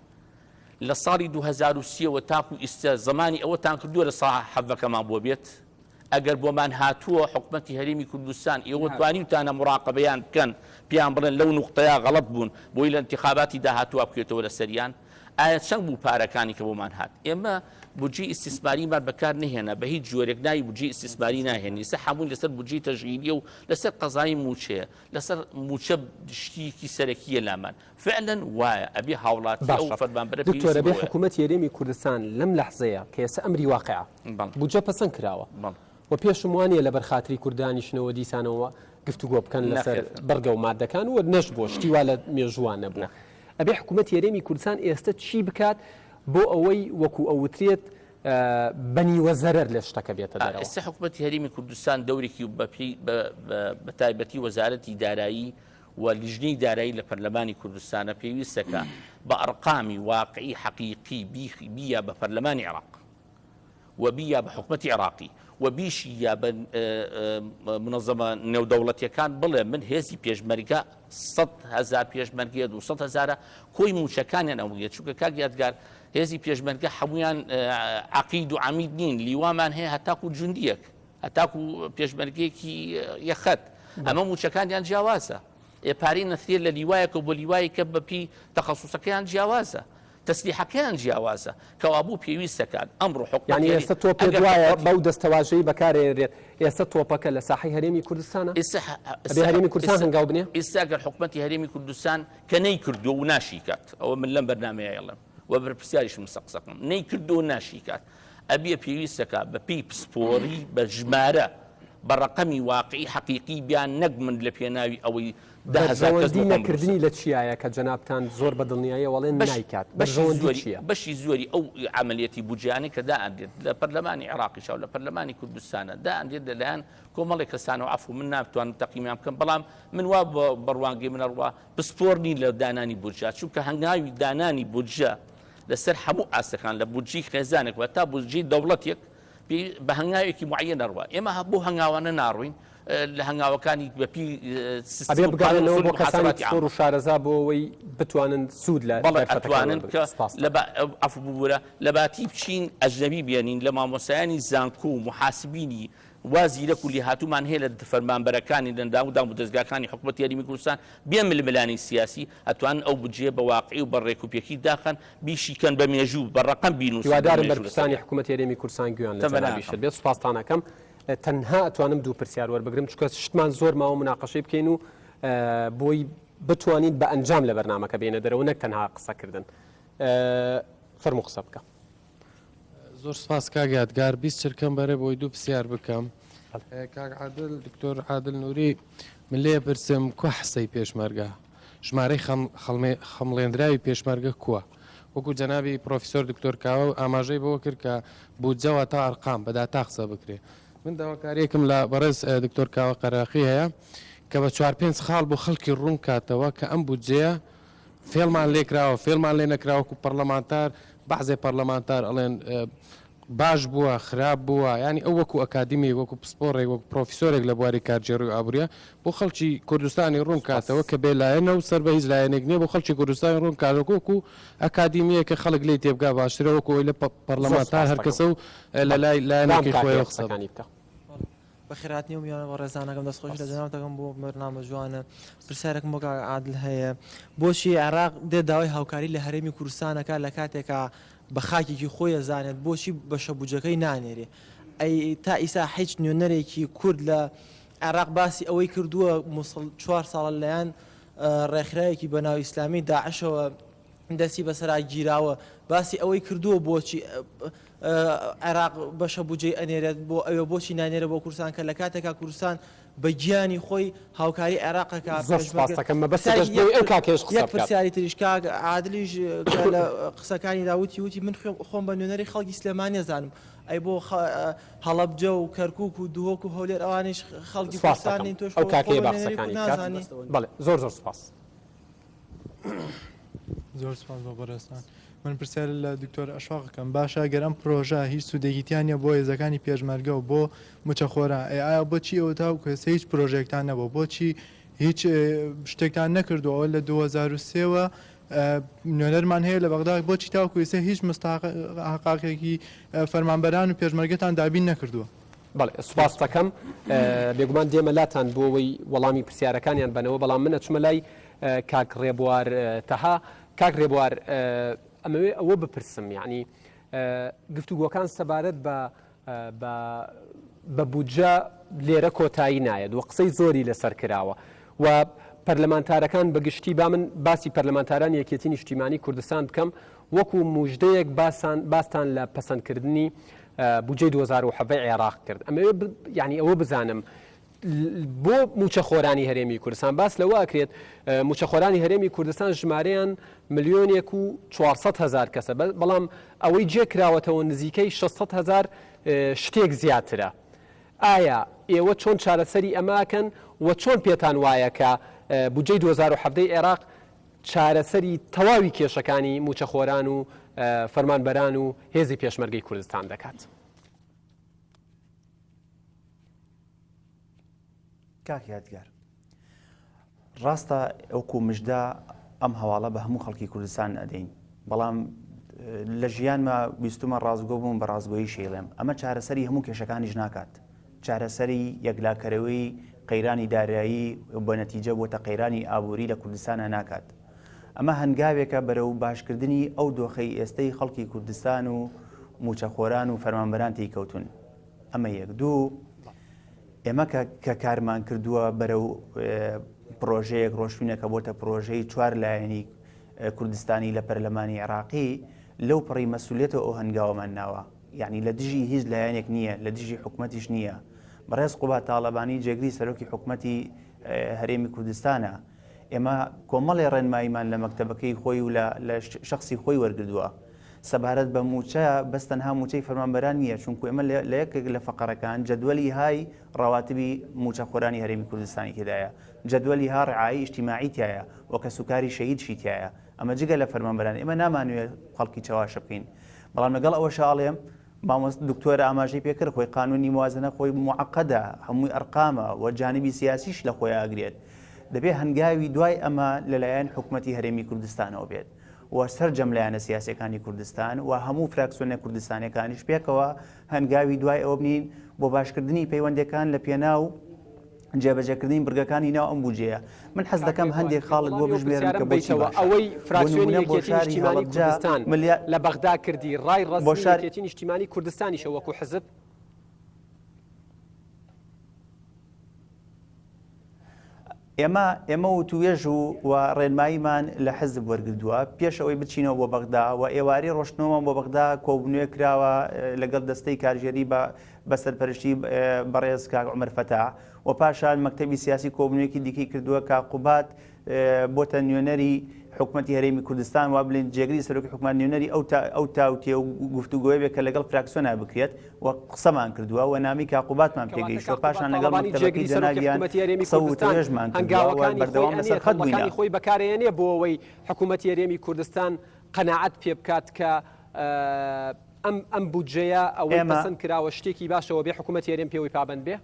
لە ساڵی 2003 تاکو ئیستا زمانی ئەوەتان کردووە لە ساحەڤەکەمان بۆ بێت ئەگەر بۆمان هاتووە حکومەتی هەرێمی کوردستان ئێوە توانیتانە مراقبەیان بکەن پیان بڵێن لەو نقطەیە غەڵەت بوون بۆی لە انتخاباتی داهاتووە بکرێتەوە لە سەریان ئایا چەند بوو پارەکانی کە بۆمان هات ئێمە بودجەی ئیستیسماریمان بەکار نهێنا بە هیچ جۆرێک ناوی بودجەی ئیستیسماری ناهێنی سە هەمووی لەسەر بودجەی تەژغیلیە و لەسەر قەزای موچەیە لەسەر موچە شتێکی سەرەکیە لامان فعلا وایە ئەبێ هاوڵاتی ئەو فەرمانبەرە دکتۆر بێ حکوومەتی هەرێمی کوردستان لەم لەحزەیە کە ئێستا ئەمری واقعە بودجە پەسەند کراوە و پێشم وانە لە بەرخاتری کوردانیشنەوە دیسانەوە گفتوگۆ بکەن لەسەر بەرگە و مادەکان و نەش بۆ شتیوا لە مێژوان نەبوو ئەبێ حکوومەتی هەرێمی کوردستان ئێستا چی بکات بۆ ئەوەی وەکو ئەوترێت بەنیوە زەرەر لە شتەکە بێتە دەرەوە ئێستا حکوومەتی هەرێمی کوردستان دەورێکی بە تایبەتی وەزارەتی دارایی و لیژنەی دارایی لە پەرلەمانی کوردستانە پێویستەکە بە ئەرقامی واقعی حەقیقی بیە بە پەرلەمانی عێراق و بیە بە حکوومەتی عێراقی و بیشی یا بە منەظەمە نێودەوڵەتیەکان بڵێ من هێزی پێشمەرگە 100,000 پێشمەرگێ 200,000 کۆی موچەکانیان ئەوڵێت چونکە کاک یادگار هێزی پێشمەرگە هەمویان عەقید و عەمید نین لیوامان هەیە هەتاکو جوندیەک هەتاکو پێشمەرگەیەکی یەخەت ئەمە موچەکانیان جیاوازە پارەی نەفرێ لە لیوایەکە بۆ لیوایی کە بەپی تەخەسوسەکەیان جیاوازە تەسلیحەکەیان جیاوازە کەوابوو پێویستەکان ئەمڕۆ حکومەت یعنی ئێستا تۆ پێت وایە بەو دەستەواژەی بەکارێنرێت ئێستا تۆپەکە لە ساحەی هەرێمی کوردستانە هەرێمی کوردستان هەنگاو بنێ ئێستا ئەگەر حکومەتی هەرێمی کوردستان کە نەیکردووە و ناشی کات ئەوە من لەم بەرنامەیە یاڵم و بەرپرسیاریشم سەقسەکەم نەیکردووە و ناشی کات ئەبێ پێویستەکە بە پێی پسپۆری بە ژمارە بە ڕقەمی واقعی حەقیقی بیان نەک من لە پێناوی ئەوەی بەرژەوەندی نەکردنی لە چیایە کە جەنابتان زۆر بە دڵنیایە وەڵێن نایکات بەشی زۆری ئەو عملیەتی بوجیانی کە دائەندێت لە پەرلەمانی عێراقیشا و لە پەرلەمانی کوردستانە دائەندێت لەلایەن کۆمەڵی کەسان و عەفو من ناتوانم تەقیمیان بکەم بەڵام من وا بڕوانگەی منە ڕوا پسپۆرنی لە دانانی بودجە چونکە هەنگاوی دانانی بودجە لەسەر هەموو ئاسەکان لە بودجی خێزانێک و تا بودجی دەوڵەتێک بە هەنگاوێکی معەنە ڕوا ئێمە بۆ هەنگاوانە ناڕوین لە هەنگاوەکانی بەپی ئەبێ بگەڕێنەوە بۆ کەسانی پسپۆر و شارەزا بۆ ئەوەی بتوانن سوود لە ئەتوانن کە عەفو ببوورە لە باتی بچین ئەجنەبی بێنین لە مامۆسایانی زانکۆ و محاسبینی وازی لە کولی هاتوومان هەیە لە فەرمانبەرەکانی لەنداودام و دەستگاکانی حکومەتی هەرێمی کوردستان بێ ململانی سیاسی ئەتوان ئەو بودجێ بە واقعی و بە ڕێکوپێکی داخەن بیشیکەن بە مێژوو بە ڕقەم بینووسن هیوادارم بەرپرسانی حکومەتی هەرێمی کوردستان گویان لە جەنابیشت بێت سوپاستانەکەم تەنها ئەتوانم دوو پرسیار وەربگرم چونکە شتمان زۆر ماوە مناقەشەی بکەین و بۆی بتوانین بە ئەنجام لە بەرنامەکە بێنە دەرەوە نەک تەنها قسەکردن فەرموو قسە بکە. زۆر سپاس کاک یادگار بیست چرکەم بەرە بۆی دوو پرسیار بکەم. کاک عادل دکتۆر عادل نووری من لێ پرسم کو حسەی پێشمەرگە ژمارەی خەمڵێنراوی پێشمەرگە کووە وەکو جەنابی پرۆفیسۆر دکتۆر کاوە ئاماژەی بۆ کرد کە بودجەوە تا ئەرقام بەداتا قسە بکرێ من داواکاریەکم لە بەڕێز دکتۆر کاوە قەراقی هەیە کە بە 4-5 خاڵ بۆ خەڵکی ڕوون کاتەوە کە ئەم بودجەیە فێڵمان لێکراوە فێڵمان لێ نەکراوەکو پەرلەمانتار بەعزێ پەرلەمانتار ئەڵێن باش بووە خراپ بووە ینی ئەو وەکو ئەکادمی وەکو پسپۆڕێک وەکو پرۆفیسۆرێک لە بواری کارجێڕی و ئابوووریە بۆ خەڵکی کوردستانی ڕوون کاتەوە کە بێلایەنە و سەر بە هیچ لایەنێک نییە بۆ خەڵکی کوردستانی ڕوون کاتەوەکو ئەکادیمیە کە خەڵک لی تێبگا باشترە وەکو ئەوی لە پەرلەمانتار هەر کەسە و لە لای لایەنێکی خۆی قسەکانی بکە. بەخێراتنی و میوانە بە ڕێزانەکەم دەستخۆش لە جەنابەکەم بۆ بەرنامە جوانە پرسیارێکم بۆ کاک عادل هەیە بۆچی عێراق دێ داوای هاوکاری لە هەرێمی کوردستانەکە لە کاتێکە بە خاکێکی خۆی ئەزانێت بۆچی بەشە بودجەکەی نانێرێ ئەی تا ئیسا هیچ نوێنەرێکی کورد لە عێراق باسی ئەوەی کردووە 4 ساڵە لەیان ڕێکخراوێکی بە ناو ئیسلامی داعشەوە دەستی بەسەرا گیراوە باسی ئەوەی کردووە بۆچی عێراق بەشە بودجەی ئەنێرێت بۆ ئەوێ بۆچی نانێرە بۆ کوردستان کە لە کاتێکا کوردستان بە گیانی خۆی هاوکاری عێراقەکە یەک پرسیاری تریش کاک عادلیش لە قسەکانی داوتی وتی من خۆم بە نوێنەری خەڵکی سلێمانی زانم ئەی بۆ هەڵەبجە و کەرکووک و دووەک و هەولێر ئەوانش خەڵکی کوردستانی تۆش ئەو کاکەی بەقسەکانی بەڵێ زۆر سوپاس زۆر سپاس بۆ بەڕێستان من پرسیار لە دکتۆر ئەشواقەکەم باشە گەر ئەم پرۆژە هیچ سوودێکیتیانە بۆ هێزەکانی پێشمەرگە و بۆ موچەخۆران ئایا بۆچی ئەوە تاو کەسە هیچ پرۆژێکتان نەبوو بۆچی هیچ شتێکتان نەکردوەوە لە 2023ەوە نوێنەرمان هەیە لە بەغدا بۆچی تاوکو ئێستا هیچ مستحقاقێکی فەرمانبەران و پێشمەرگەتان دابین نەکردووە. بەڵێ سوپاس دەکەم بێگومان دێمە لاتان بۆ ئەوەی وەڵامی پرسیارەکانیان بنەوە بەڵام منە چمە لای کاک ڕێبوار تەها کاک ڕێبوار ئەمەوێ ئەوە بپرسم یعنی گفتوگۆکان سەبارەت بە بودجە لێرە کۆتایی نایەت و قسەی زۆری لەسەر کراوە و پەرلەمانتارەکان بەگشتی با من باسی پەرلەمانتاران یەکێتی نیشتیمانی کوردستان بکەم وەکو موژدەیەک باستان لە پەسەندکردنی بودجەی 2017 عێراق کرد ئەمەوێ یعنی ئەوە بزانم بۆ موچەخۆرانی هەرێمی کوردستان باس لەوە ئەکرێت موچەخۆرانی هەرێمی کوردستان ژمارەیان 1,400,000 کەسە بەڵام ئەوەی جێکراوەتەوە نزیکەی 600,000 شتێک زیاترە ئایا ئێوە چۆن چارەسەری ئەماکەن و چۆن پێتان وایە کە بودجەی 2017 عێراق چارەسەری تەواوی کێشەکانی موچەخۆران و فەرمانبەران و هێزی پێشمەرگەی کوردستان دەکات. کاک یادگار ڕاستە ئەوکو مژدا ئەم هەواڵە بە هەموو خەڵکی کوردستان ئەدەین بەڵام لە ژیانمە بیستمە ڕازگۆ بووم بە ڕازگۆیی شێڵێم ئەمە چارەسەری هەموو کێشەکانیش ناکات چارەسەری یەکلاکەرەوەی قەیرانی دارایی بە نەتیجە بۆتە قەیرانی ئابووری لە کوردستانە ناکات. ئەمە هەنگاوێکە بەرەو باشکردنی ئەو دۆخەی ئێستەی خەڵکی کوردستان و موچەخۆران و فەرمانبەران تێکەوتون. ئەمە یەک دوو ئێمە کە کارمان کردووە بەرەو پرۆژەیەک ڕۆشتوینەکە بۆتە پرۆژەی 4 لایەنی کوردستانی لە پەرلەمانی عێراقی لەو پڕی مەسئولیەتەوە ئەو هەنگاوەمان ناوە. یعنی لە دژی هیچ لایەنێک نییە، لە دژی حکومەتیش نییە. بەڕێز قوبات تاڵەبانی جێگری سەرۆکی حکومەتی هەرێمی کوردستانە. ئێمە کۆمەڵی ڕێنماییمان لە مەکتەبەکەی خۆی و لە شخصی خۆی وەرگردووە. سەبارەت بە موچە بەستەنها موچەی فەرمانبەران نییە، چونکو ئێمە لە یەکێک لە فەقەرەکان جەدوەلی های ڕەواتبی موچەخۆرانی هەرێمی کوردستانی تێدایە، جەدوەلی ها ڕعایی ئیجتیماعی تایە وەکە سوکاری شەهیدشی تایە. ئەمە جگە لە فەرمانبەران ئێمە نامانوێت خەڵکی چاواشە بکەین. بەڵام لەگەڵ ئەوە شاڵێم مامۆست دکتۆرە ئاماژەی پێکرد خۆی قانونی موازنە خۆی معقەدە، هەمووی ئەرقامە و جانبی سیاسیش لە خۆی ئاگرێت. دەبێت هەنگاوی دوای ئەمە لەلایەن حکومەتی هەرێمی کوردستانەوە بێت و سەرجەم لایەنە سیاسیەکانی کوردستان و هەموو فراکسیۆنە کوردستانەکانیش پێکەوە هەنگاوی دوای ئەوە بنین بۆ باشکردنی پەیوەندەکان لە پێناو جێبەجێکردنی برگەکانی ناو ئەم بودجەیە. من حەز دەکەم هەندێک خاڵت بۆ بژمێرم کە بۆچی ئەوەی فراکسیۆنی یەکێتی نیشتیمانی کوردستان لە بەغدا کردی ڕای ڕەسمی یەکێتی نیشتیمانی کوردستانیشە وەکو حزب. ئێمە و توێژ و ڕێنماییمان لە حزب وەرگردووە پێش ئەوەی بچینەوە بۆ بەغدا و ئێواری ڕۆشتنەوەمان بۆ بەغدا کۆبنوێ کراوە لەگەڵ دەستەی کارژێری بە سەرپەرشتی بەڕێز کاک عومەر فەتاح و پاشان مەکتەبی سیاسی کۆبنوێکی دیکەی کردووە کە قوبات بۆتە نوێنەری حکومەتی هەرێمی کوردستان و بڵێن جێگری سەرۆکی حکومەت نوێنەری ئەو تاوتێ و گفتوگۆیە بێت کە لەگەڵ فراکسیۆنا بکرێت و قسەمان کردووە و نامی کاقوباتمان پێگەیشتوە پاشان لەگەڵ مەکتەبەکەی جەناگیان قسە و توێژمان کردووە و بەردەوام لەسەر خەت بووینە. خۆی بەکارهێنێ بۆ ئەوەی حکومەتی هەرێمی کوردستان قەناعەت پێ بکات کە ئەم بودجەیە ئەوەی پەسەند کراوە شتێکی باشەوە بێ حکومەتی هەرێم پێوەی پابەند بێ.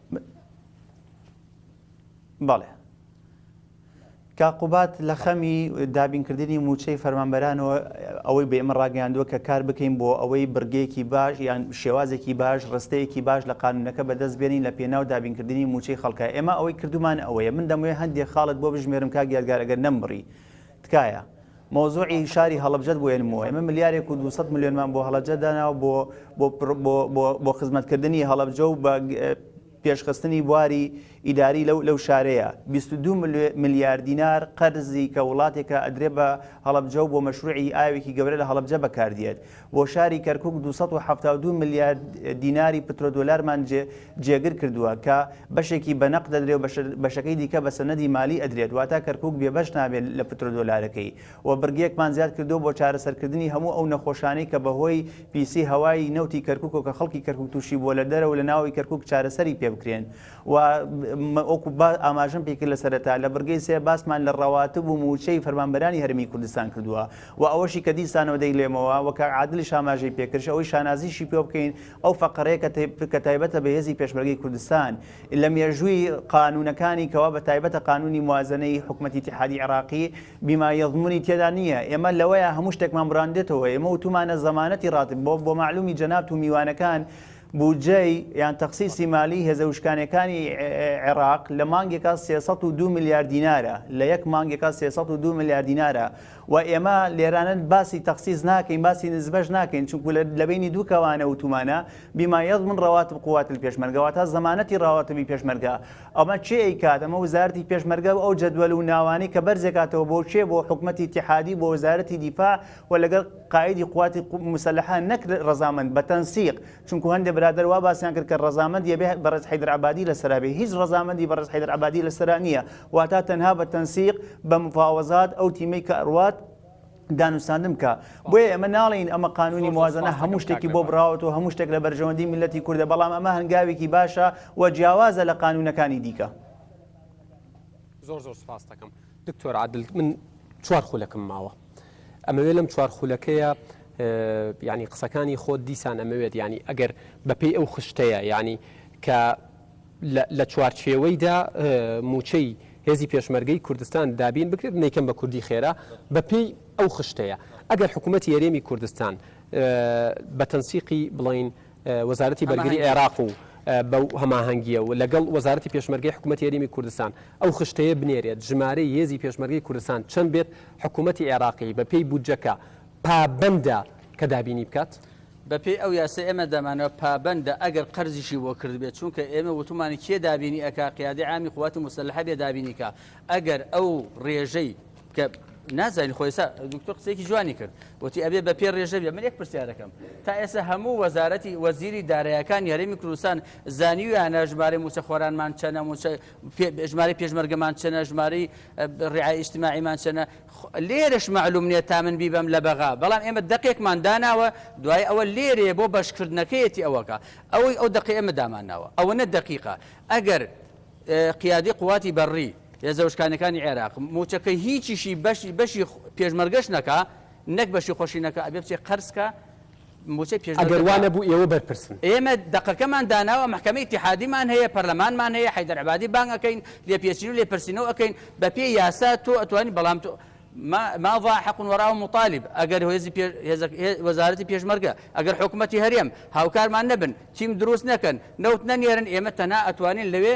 بەڵێ کاقوبات لە خەمی دابینکردنی موچەی فەرمانبەرانەوە ئەوەی بە ئێمە ڕاگەیاندووە کە کار بکەین بۆ ئەوەی بڕگەیەکی باش یان شێوازێکی باش ڕستەیەکی باش لە قانونەکە بەدەست بێنین لە پێناو دابینکردنی موچەی خەڵکە. ئێمە ئەوەی کردومان ئەوەیە. من دەموێت هەندێک خاڵت بۆ بژمێرم کا گیارگارەگەر نەمبڕی تکایە مۆزوعی شاری هەڵەبجەت بۆ ێنمەوە. ئێمە ملیارێک و 200 میلیۆنمان بۆ هەڵەبجە داناوە بۆ خزمەتکردنی هەڵەبجە و بە پێشخستنی بواری ئیداری لەو شارەیە 22 ملیار دینار قەرزی کە وڵاتێکە ئەدرێ بە هەڵەبجە و بۆ مەشروعی ئاوێکی گەورە لە هەڵەبجە بەکاردێت. بۆ شاری کەرکوک 272 ملیار دیناری پترۆدۆلارمان جێگر کردووە کە بەشێکی بەنەق دەدرێت و بەشەکەی دیکە بە سەنەدی مالی ئەدرێت واتە کەرکوک بێبەش نابێت لە پترۆدۆلارەکەی و بڕگەیەکمان زیاد کردو بۆ چارەسەرکردنی هەموو ئەو نەخۆشانەی کە بەهۆی پیسی هەوای نەوتی کەرکوک و کە خەڵکی کەرکوک تووشی بۆ لە دەرەوە لە ناوی کەرکوک چارەسەری پێ بکرێن و ئۆکو ئاماژەم پێکرد لە سەرەتا لە بڕگەی سێ باسمان لە ڕەواتب و موچەی فەرمانبەرانی هەرێمی کوردستان کردووە و ئەوەشی کە دیسانەوە دەیلێمەوە وەکە عادلیش ئاماژەی پێکرد ئەوەی شانازیشی پێ بکەین ئەو فەقەرەیە کە تایبەتە بە هێزی پێشمەرگەی کوردستان لە مێژووی قانونەکانی کەوا بە تایبەتە قانونی موازنەی حکومەتی اتحادی عێراقی بیما یەضمونی تێدا نییە. ئێمە لەوەیە هەموو شتێکمان بڕاندێتەوە. ئێمە وتومانە زەمانەتی ڕاتب بۆ معلومی جەناب و میوانەکان بودجەی یان تەخسیسی مالی هێزە وشکانەکانی عێراق لە مانگێکا 302 میلیارد دینارە، لە یەک مانگێکا 302 میلیارد دینارە و ئێمە لێرانن باسی تەخسیس ناکەین، باسی نزبەش ناکەین، چونکو لە بینی دوو کەوانە وتومانە بیما یەضمن ڕەواتب قوات الپێشمەرگە واتە زەمانەتی ڕەواتبی پێشمەرگە. ئەمە چێ ئەیکات؟ ئەمە وەزارەتی پێشمەرگە ئەو جەدوەل و ناوانی کە بەرزێکاتەوە بۆ چێ بۆ حکومەتی اتحادی بۆ وەزارەتی دیفاع و لەگەڵ قایدی قواتی مسلحان نەک ڕەزامەند بە تەنسیق، چونکو هەندێک برادر وا باسییان کرد کە ڕەزامەند یەبێ بەڕێز حەیدەر عەبادی لەسەرا بێ. هیچ ڕەزامەندی بەڕێز حەیدەر عەبادی لەسەرا نییە، واتە تەنها بە تەنسیق بە مفاوەزات ئەو تیمەی کە ئەڕوات دانوستاندم کە بۆیە ئەمە ناڵین ئەمە قانونی موازنە هەموو شتێکی بۆ براوەوە هەموو شتێک لە بەرژەوەندی میلەتی کوردە، بەڵام ئەمە هەنگاوێکی باشە و جیاوازە لە قانونەکانی دیکە. زۆر سپاس دەکەم دکتۆر عادل. من 4 خولەکم ماوە، ئەمەوێت لەم 4 خولەکەیە ینی قسەکانی خۆت دیسان ئەمەوێت ینی ئەگەر بەپێی ئەو خشتەیە ینی کە لە چوارچێوەیدا موچەی هێزی پێشمەرگەی کوردستان دابین بکرێت نیکەم بە کوردی خێرا بەپێی ئەو خشتەیە ئەگەر حکوومەتی هەرێمی کوردستان بە تەنسیقی بڵین وەزارەتی بەرگری عێراق و بەو هەماهەنگیە و لەگەڵ وەزارەتی پێشمەرگەی حکوومەتی هەرێمی کوردستان ئەو خشتەیە بنێرێت ژمارەی هێزی پێشمەرگەی کوردستان چەند بێت حکوومەتی عێراقی بە پێی بودجەکە پابەندە کە دابینی بکات بەپێی ئەو یاسە ئێمە دەمانەوە پابندە ئەگەر قەرزیشی بۆ کرد بێت چونکە ئێمە وتمانی کێ دابینی ئەکا قیادی عامی قوات مسلحە بێ دابینیکە ئەگەر ئەو ڕێژەی کە نازانین خۆیسا دکتۆر قسێکی جوانی کرد وتی ئەبێ بە پێ ڕێژە بێ من یەک پرسیارەکەم تا ئێستا هەموو وەزارەتی وەزیری دارایەکان یاریمی کوردستان زانیویانە ژمارەی موچەخۆرانمان چەنە ژمارەی پێشمەرگەمان چەنە ژمارەی ڕێعای ئیجتیماعیمان چەنە لێرەش معلوم نییە تا من بیبەم لە بەغا بەڵام ئێمە دقێکمان داناوە دوای ئەوە لێرێ بۆ بەشکردنەکەیەتی ئەوەکە ئەوەی ئەو دقی ئێمە دامانناوە ئەوە نە دقیقە ئەگەر قیادی قواتی بەڕی هێزەوشکانەکانی عێراق موچەکەی هیچیشی بەشی پێشمەرگەش نەکا نەک بەشی خۆشی نەکە ئەبێ بچێ قەرزکە موچەی پێشمەرگە ئەگەروانە بوو ئێوە بەرپرسن ئێمە دقەکەمان داناوە محکەمەی ئیتیحادیمان هەیە پەرلەمانمان هەیە حەیدەر عەبادی بانگ ئەەکەین لێپێچین و لێپرسینەوە ئەەکەین بە پێی یاسا تۆ ئەتوانی بەڵام تۆ ماضا حق وراء مطالب ئەگەر وەزارەتی پێشمەرگە ئەگەر حکوومەتی هەرێم هاوکارمان نەبن تیم دروست نەکەن نەوت نەنێرن ئێمە تەنها ئەتوانین لەوێ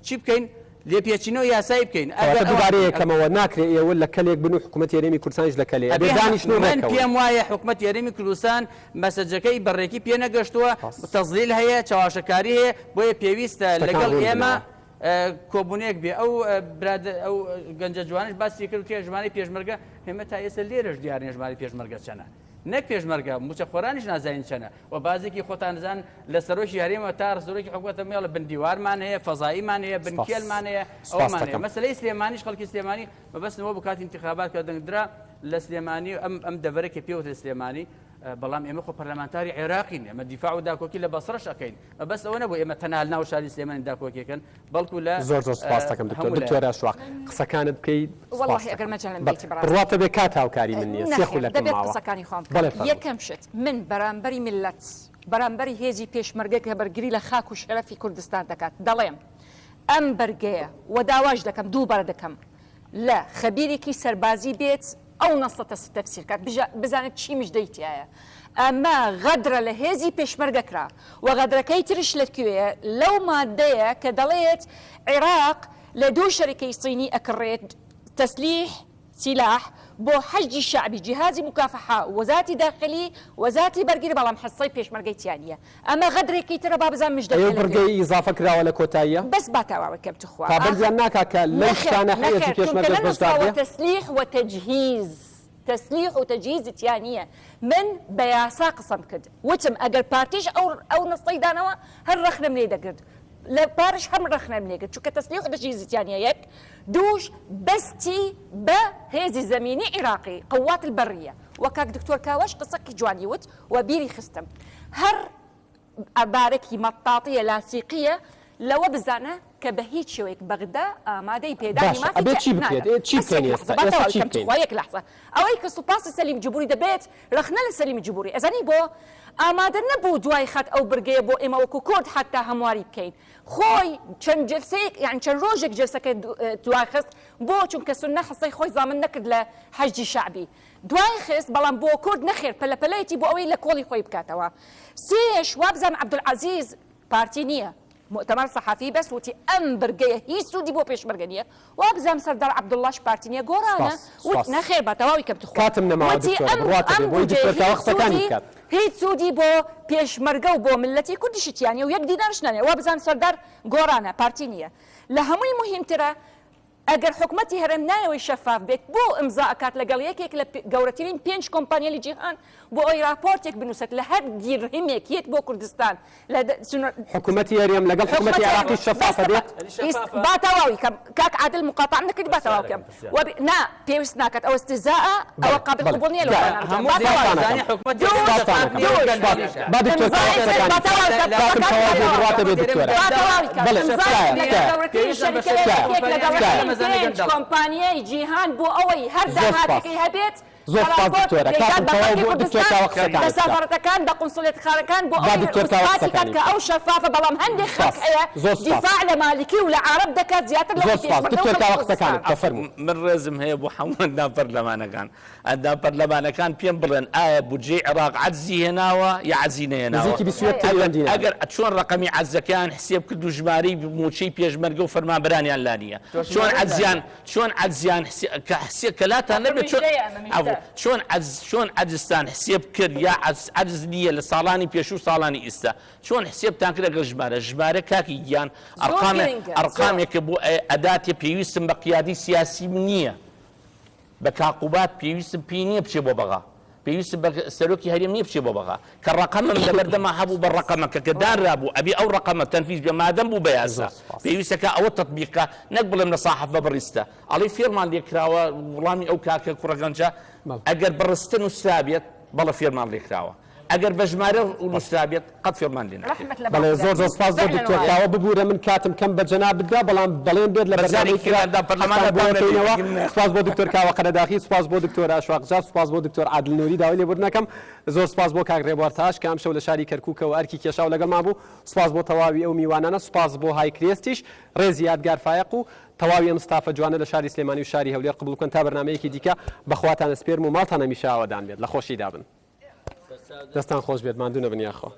چی بکەین لێپێچینەوە یاسایی بکەین دووبارەیەکەمەوە ناکرێت ئێوە لە کەلێک بن و حکوومەتی هەرێمی کوردستانیش لە کەلێ من پێم وایە حکوومەتی هەرێمی کوردستان مەسەجەکەی بەڕێکی پێ نەگەشتووە تەزلیل هەیە چاواشەکاری هەیە بۆیە پێویستە لەگەڵ ئێمە کۆبوونێک بێ ئەو ئەو گەنجە جوانش باسی کرد و ژمارەی پێشمەرگە هێمە تا ئێستا لێرەش دیارنیە ژمارەی پێشمەرگە چەنە نەک پێشمەرگە موچەخۆرانیش نازانین چەنە و بازێکی خۆتانزان لە سەرۆکی هەرێمە تا ڕزۆرەکی حکوومەتە مێڵە بندیوارمان هەیە فەزاییمان هەیە بنکێلمان هەیە ئەومان هەیە مەسەلەی سلێمانیش خەڵکی سلێمانی بەبەستنەوە بۆ کاتی انتخابات کە دەنگدرا لە سلێمانی ئەم دەڤەرێکی پێوتە سلێمانی بەڵام ئێمە خۆ پەرلەمانتاری عێراقین ئەمە دیفاع و داکۆکی لە بەسڕەش ئەەکەین بەس ئەوە نەبوو ئێمە تەنها ناو شاری سلێمانی داکۆکیەکەن بەڵکو لە زۆر سپاس دەکەم دکتۆر شواق قسەکانت بکەیت ڕاتە بێ کات هاوکاری من نییە سێ خولەکەم دەبێت قسەکانی خۆم یەکەم شت من بەرامبەری میلەت بەرامبەری هێزی پێشمەرگەی کە بەرگری لە خاک و شەرەفی کوردستان دەکات دەڵێم ئەم بەرگەیە و داواش دەکەم دووبارە دەکەم لە خەبیرێکی سەربازی بێت ئەو نەسە تەفسیر کات بزانێت چی مژدەیتیایە ئەمە غەدرە لە هێزی پێشمەرگەکرا و غەدرەکەی ترش لەکوێیە لەو مادەیە کە دەڵێت عێراق لە دوو شەریکەی سینی ئەکڕێت تەسلیح سلاح بۆ حەجی شعبی جیهازی مکافحە وەزارەتی داخلی وەزارەتی بەرگری بەڵام حەسەی پێشمەرگەی تیانیە ئەمە غەدرێکی ترە با بزان مژدەکە بەرگەی ئیزافە کراوە لە کۆتاییە بەس باتاواوەکەم تخوا پابندیان ناکا کە لەو شتانە هەیەی پێشمەرگە بەشدار بێت تسليح وتجهيز تيانية من بياسا قسم كد وتم أجر بارتيش أو نصيدانوا هل رخنا من يدقد لا بارش هم رخنا من يدقد شو كتسليح وتجهيز تيانية يك دوش بستي بهذه زميني عراقي قوات البرية وكاك دكتور كاوش قصك جواني وت وبيري خستم هر أباركي مطاطية لاصقية لو بزانا كبهيت شويك بغدا مادي بيداني ما في تشي بكيت تشي بكين يا وياك لحظه اويك سوباس سليم جبوري دبيت رخنا لسليم جبوري ازاني بو اماده نبو دواي خط او برقيه بو اما وكو كود حتى همواري بكين خوي چن جلسيك يعني چن روجك جلسك دواي خص بو چونك سنه حصي خوي زامن نكد لحج شعبي دواي خص بلان بو كود نخير بلا بلايتي بو اوي لكولي خوي بكاتوا سيش وابزم عبد العزيز بارتينيه مؤتمر صحفي بس وتي ام برقيه هي سودي بو بيشمرغنيه وابزام سردار عبد الله شبارتينيه غورانا وتنا خير بتواوي كم تخو كاتمنا مع دكتور رواتب بو دكتور وقت ثاني كات هي سودي بو بيشمرغو بو ملتي كلش يعني ويقدي دارشنا وابزام سردار غورانا بارتينيه لهمي مهم ترى اگر حکومتی هرم نایوی شفاف بیت بو امضاء کات لەگەڵ یەکێک لە گەورەترین 5 کۆمپانیا لە جیهان بۆ ئەوی راپۆرتێک بنووسێت لە هەر دیرهمێک یەک بۆ کوردستان حکومەتی هەرێم لەگەڵ حکومەتی عێراقی شفافە بێت با تەواوی کەم کاک عادل مقاطعم نەکردی با تەواو کەم نا پێویست ناکات ئەوە استهزاءە ئەوە قابل قبول نییە لە کۆمپانیای جیهان بۆ ئەوەی هەر داهاتێکی هەبێت زۆر سپاس دکتۆرە کاتم تەواو بوو دکتۆر کاوە قسەکانت لە سەفەرەتەکان لە قونسڵێتخانەکان بۆ با دکتۆر کاوە ئەوسپاتیکان قسەکانت کە ئەو شەفافە بەڵام هەندێک خەڵک هەیە دیفاع لە مالکی و لە عرب دەکات زیاتر لە زۆر سپاس دکتۆر کاوە قسەکانت تەفەرموو. من ڕێزم هەیە بۆ هەموو ئەندام پەرلەمانەکان ئەندام پەرلەمانەکان پێم بڵێن ئایا بودجێی عێراق عەجزی هێناوە یا عەجزی نەهێناوە نزیکی 21 تریلیۆن دینار. ئەگەر چۆن ڕقەمی عەجزەکان حسێب کرد و ژمارەی موچەی پێشمەرگە و فەرمانبەرانیان لا نییە چۆن عەجزیان کە لاتان نەبێت چۆن عەجزتان حسێب کرد یا عەجز نییە لە ساڵانی پێشوو ساڵانی ئێستا چۆن حسێبتان کرد لەگەڵ ژمارە کاکی گیان ئەرقامێکە بۆ ئەداتێ پێویستم بە قیادی سیاسی نییە بە کاقوبات پێویستم پێی نییە بچێ بۆ بەغا پێویستم بە سەرۆکی هەرێم نییە بچێ بۆ بەغا کە ڕقەمم لەبەردەما هەبوو بە ڕقەمەکە کە دانرابوو ئەبێ ئەو ڕقەمە تەنفیز بێ مادەم بوو بە یاسا پێویستەکە ئەوە تەطبیقە نەک بڵێم لە ساحەف بە بڕیستە ئەڵێ فێرمان لێکراوە وڵامی ئەو کاکە کوڕەگەنجە ئەگەر بڕستە نووسرابێت بەڵە فێرمان لێکراوە ئەگەر بە ژمارە نووسرابێت قەت فێرمان لێ ناکرێت. بەڵێ زۆر سپاس بۆ دکتۆر کاوە ببوورە من کاتم کەم بە جەناب بدا بەڵام بەڵێن بێت لە بەرنامەیەوە سپاس بۆ دکتۆر کاوە قەرەداخی سپاس بۆ دکتۆر ئاشواقجار سپاس بۆ دکتۆر عادل نووری داوای لێبوردنەکەم زۆر سپاس بۆ کاک ڕێبوارتاش کە ئەم شەو لە شاری کەرکووکەوە ئەرکی کێشاو لەگەڵمان بوو سپاس بۆ تەواوی ئەو میوانانە سپاس بۆ های کرێستیش ڕێزی یادگار فایق و تەواوی مستافە جوانە لە شاری سلێمانی و شاری هەولێر قبول بکەن تا بەرنامەیەکی دیکە بەخواتانە سپێرم و ماڵتان هەمیشە ئاوادان بێت لە خۆشی دابن دەستان خۆش بێت ماندوو نەبن یاخۆ.